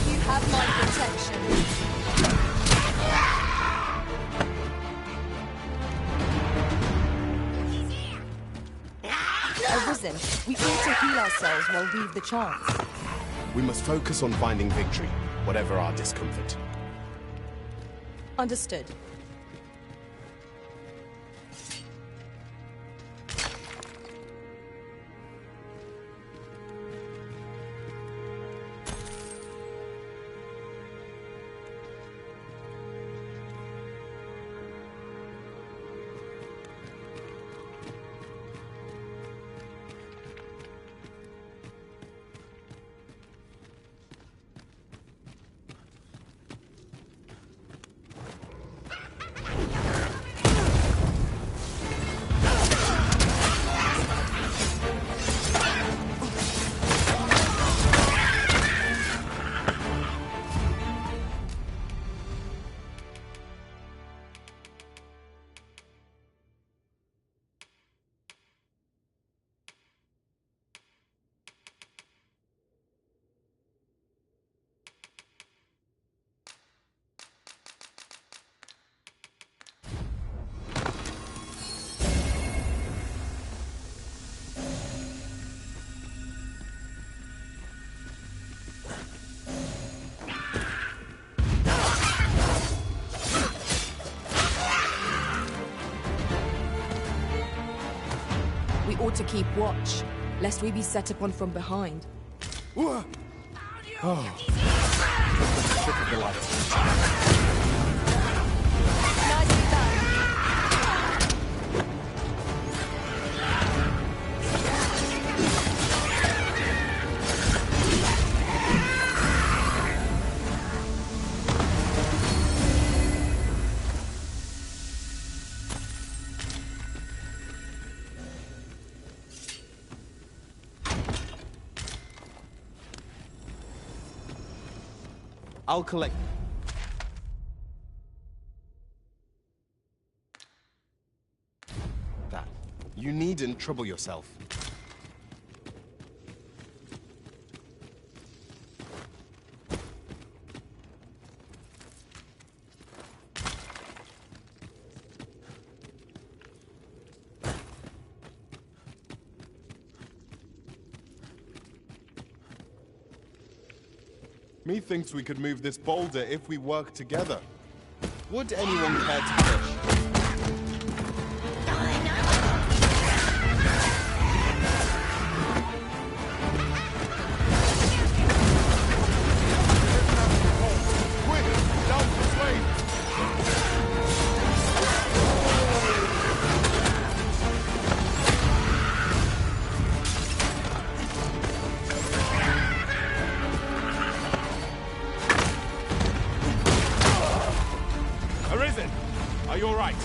You have my protection. Arisen, we ought to heal ourselves while we've the chance. We must focus on finding victory, whatever our discomfort. Understood. We ought to keep watch, lest we be set upon from behind. Oh. Nicely done. I'll collect... that. You needn't trouble yourself. Methinks we could move this boulder if we work together. Would anyone care to push? Are you all right?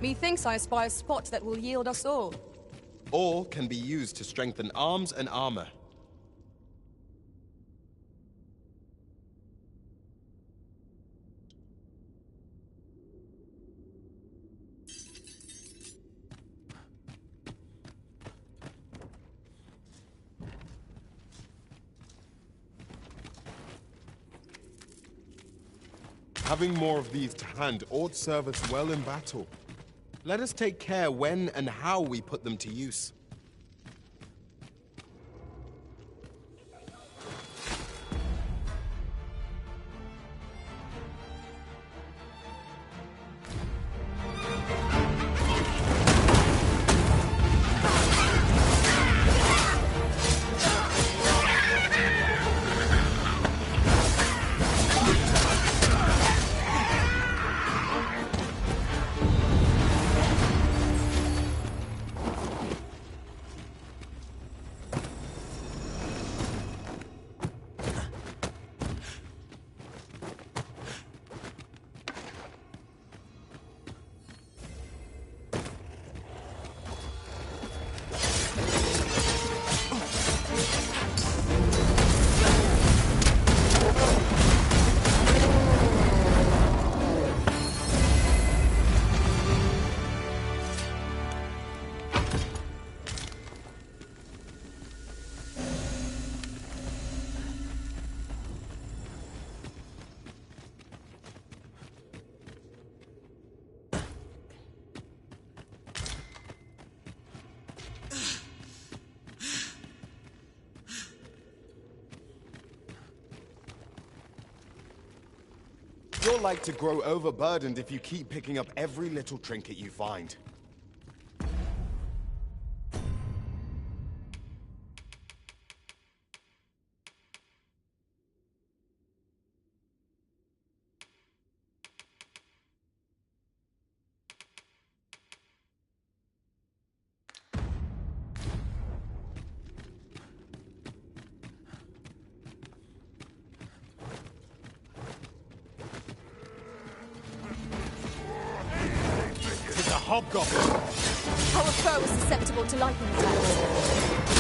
Methinks I spy a spot that will yield us all. All can be used to strengthen arms and armor. Having more of these to hand ought serve us well in battle. Let us take care when and how we put them to use. You're like to grow overburdened if you keep picking up every little trinket you find. Hobgoblin! Our foe is susceptible to lightning attacks.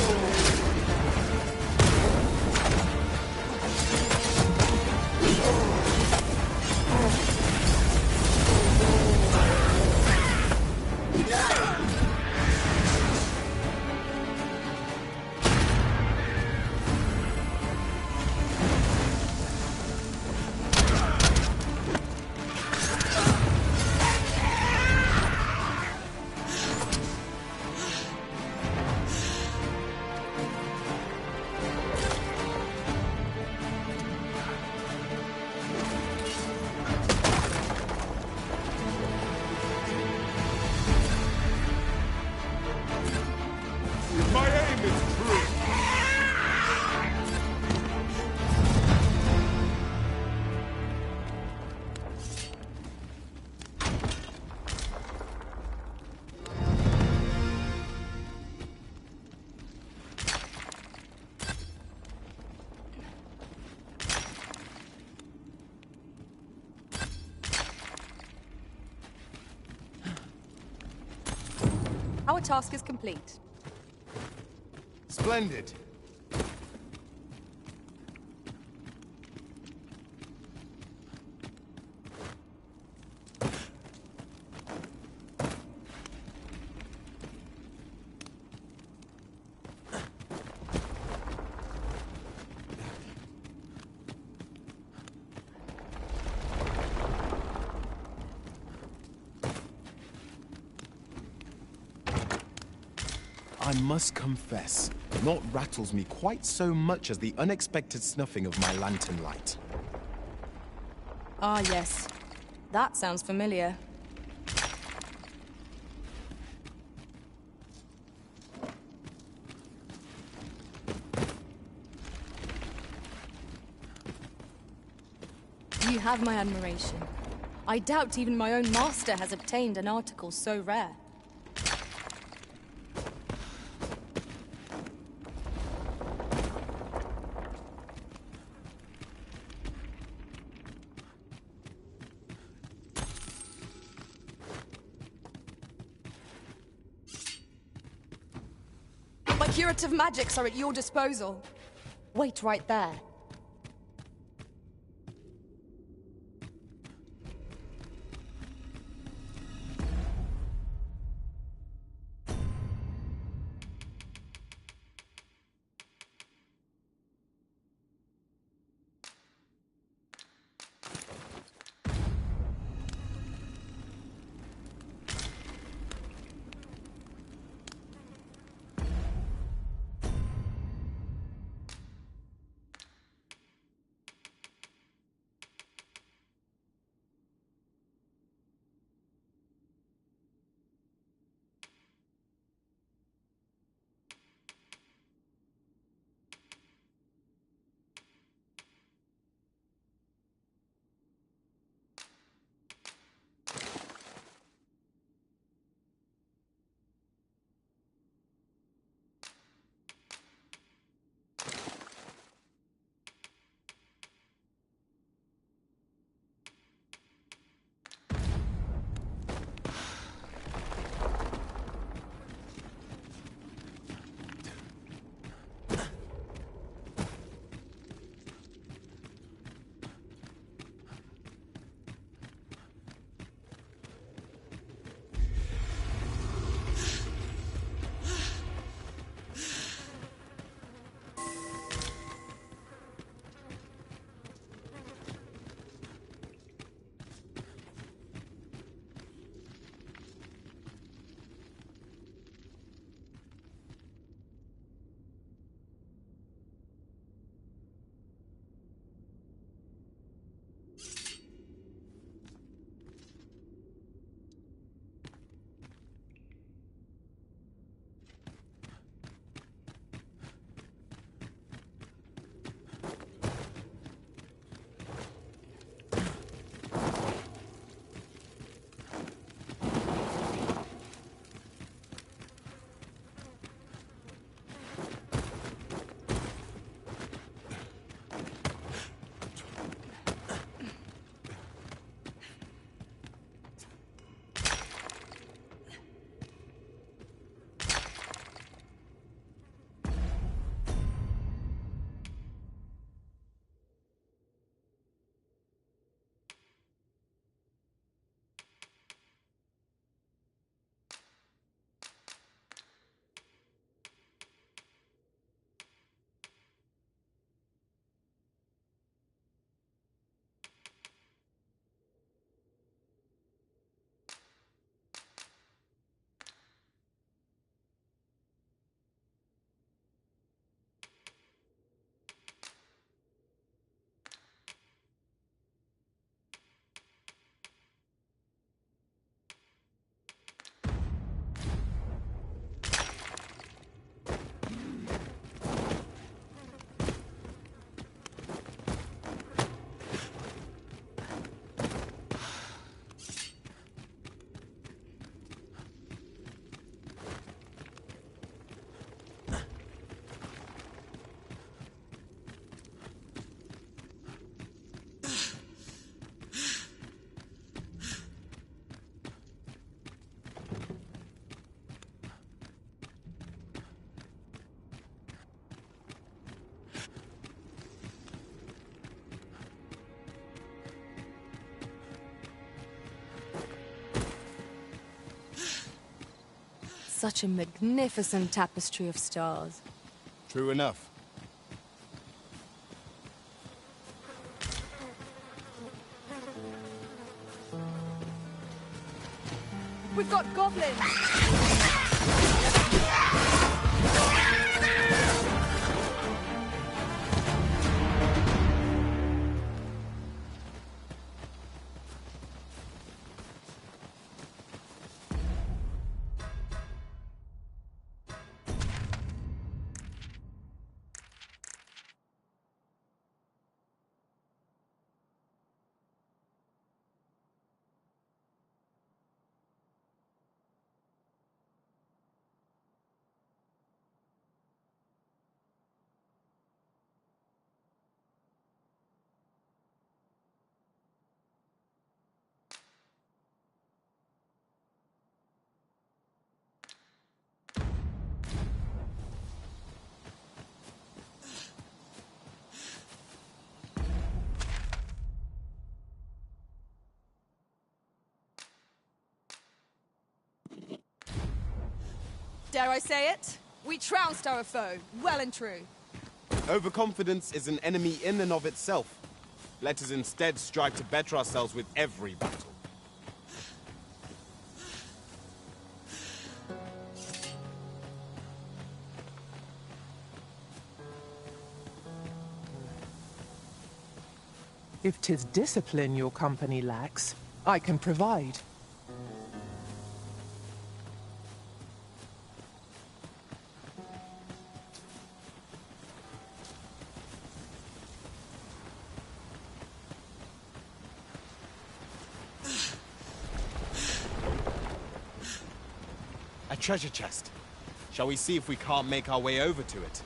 task is complete. Splendid. I must confess, naught rattles me quite so much as the unexpected snuffing of my lantern light. Ah, yes. That sounds familiar. You have my admiration. I doubt even my own master has obtained an article so rare. My curative magics are at your disposal. Wait right there. such a magnificent tapestry of stars. True enough. We've got goblins! Dare I say it? We trounced our foe, well and true. Overconfidence is an enemy in and of itself. Let us instead strive to better ourselves with every battle. If 'tis discipline your company lacks, I can provide. A treasure chest. Shall we see if we can't make our way over to it?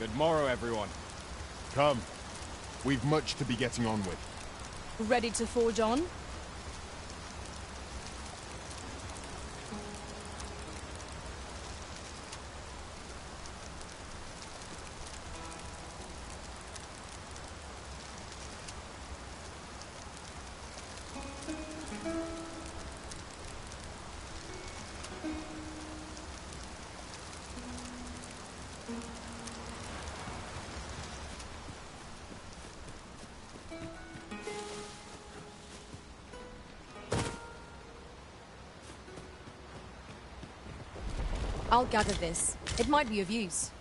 Good morrow, everyone. Come. We've much to be getting on with. Ready to forge on? I'll gather this. It might be of use.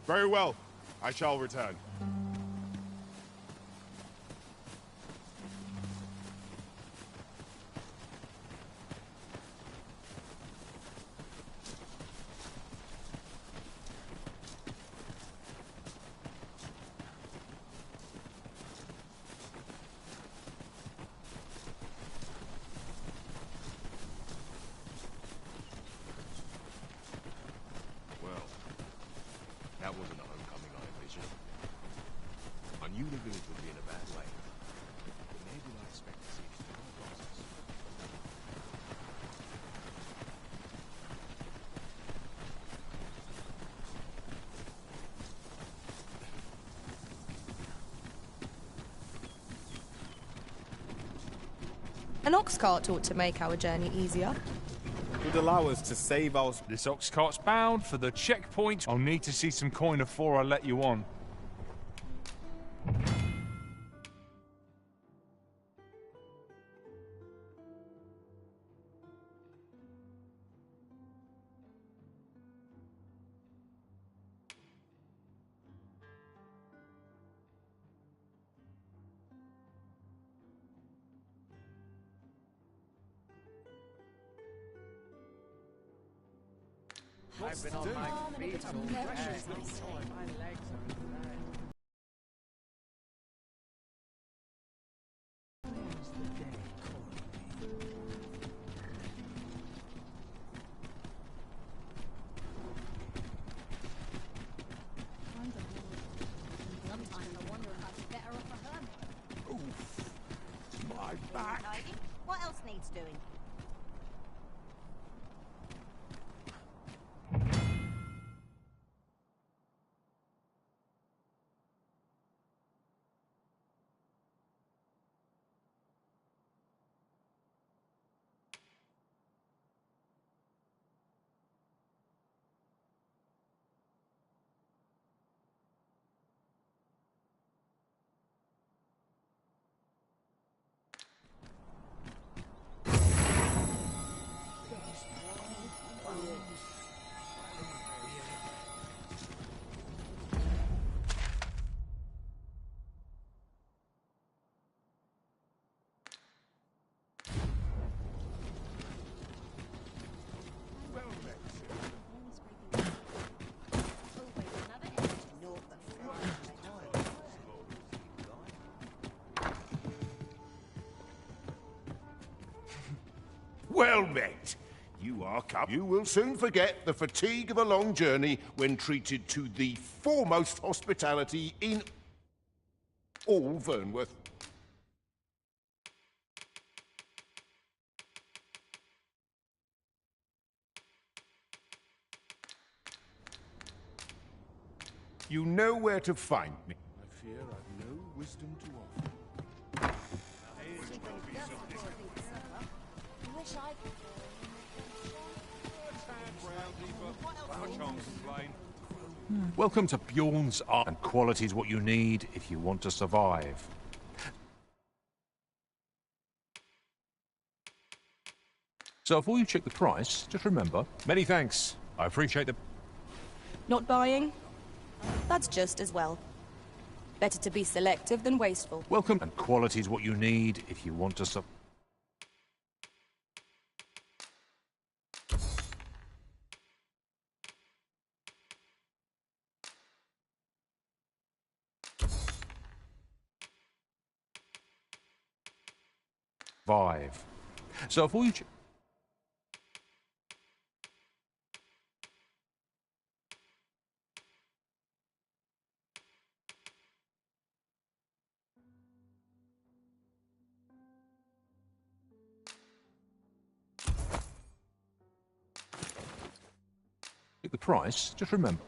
Very well. I shall return. Well, that wasn't a homecoming I envisioned. An ox cart ought to make our journey easier. Would allow us to save our... This ox cart's bound for the checkpoint. I'll need to see some coin before I let you on. I've been on my feet all day. My legs are Sometimes I wonder if I'd be better off a hermit. Oof. My back. What else needs doing? Well met. You are come. You will soon forget the fatigue of a long journey when treated to the foremost hospitality in all Vernworth. You know where to find me. I fear I've no wisdom to offer. Wish I could. Welcome to Bjorn's Art, and quality is what you need if you want to survive. So before you check the price, just remember, many thanks. I appreciate the... Not buying? That's just as well. Better to be selective than wasteful. Welcome, and quality is what you need if you want to survive. So before you... the price, just remember.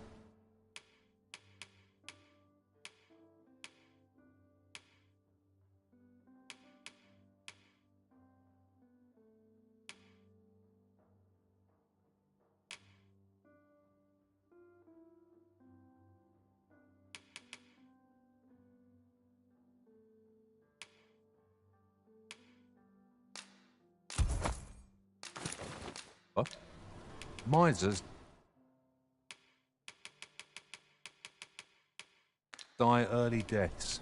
Misers die early deaths.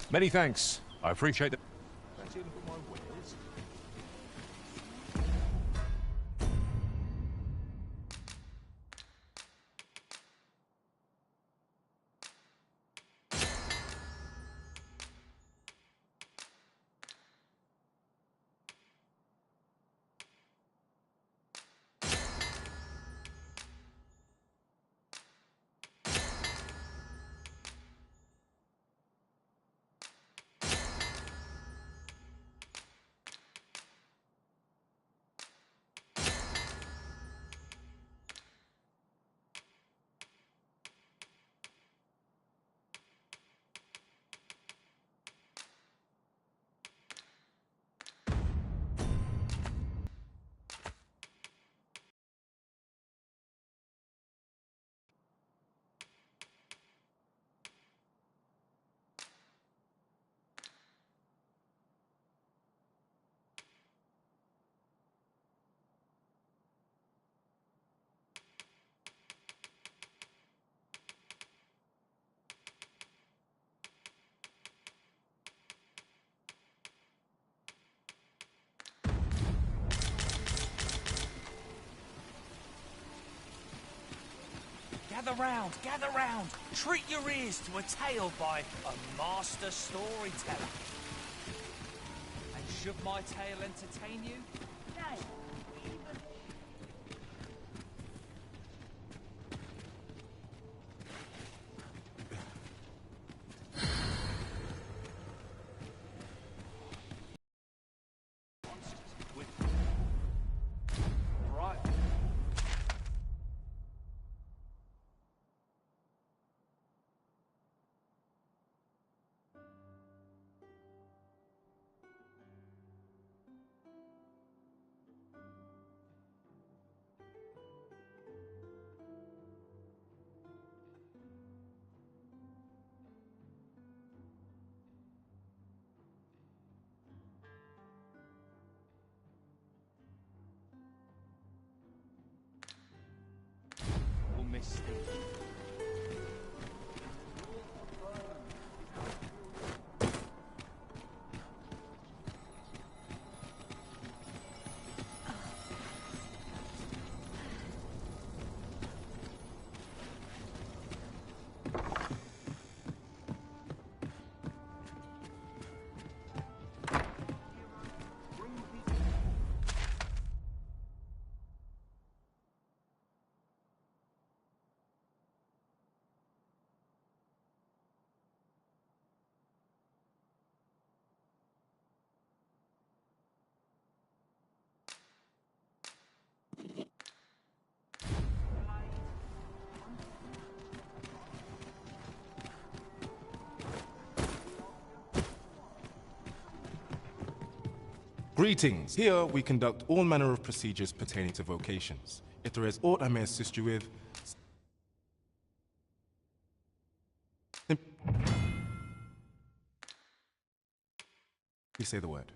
Many thanks. I appreciate it. Gather round, gather round. Treat your ears to a tale by a master storyteller. And should my tale entertain you? Nay, even... Right. We'll miss Steve. Greetings. Here we conduct all manner of procedures pertaining to vocations. If there is aught I may assist you with, please say the word.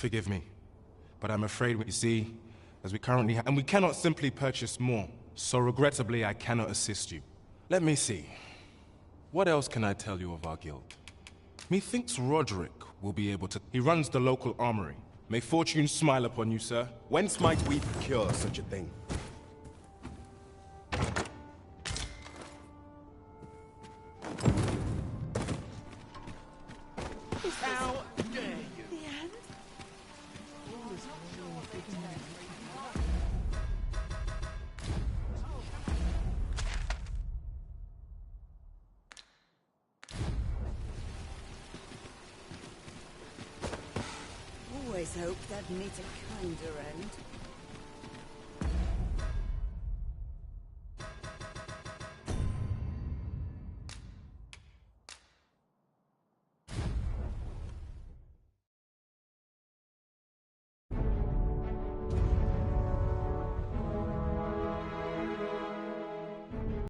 Forgive me, but I'm afraid you see, as we currently have, and we cannot simply purchase more. So regrettably, I cannot assist you. Let me see. What else can I tell you of our guild? Methinks Roderick will be able to. He runs the local armory. May fortune smile upon you, sir. Whence might we procure such a thing? How dare you? The end? Always hoped I'd meet a kinder end.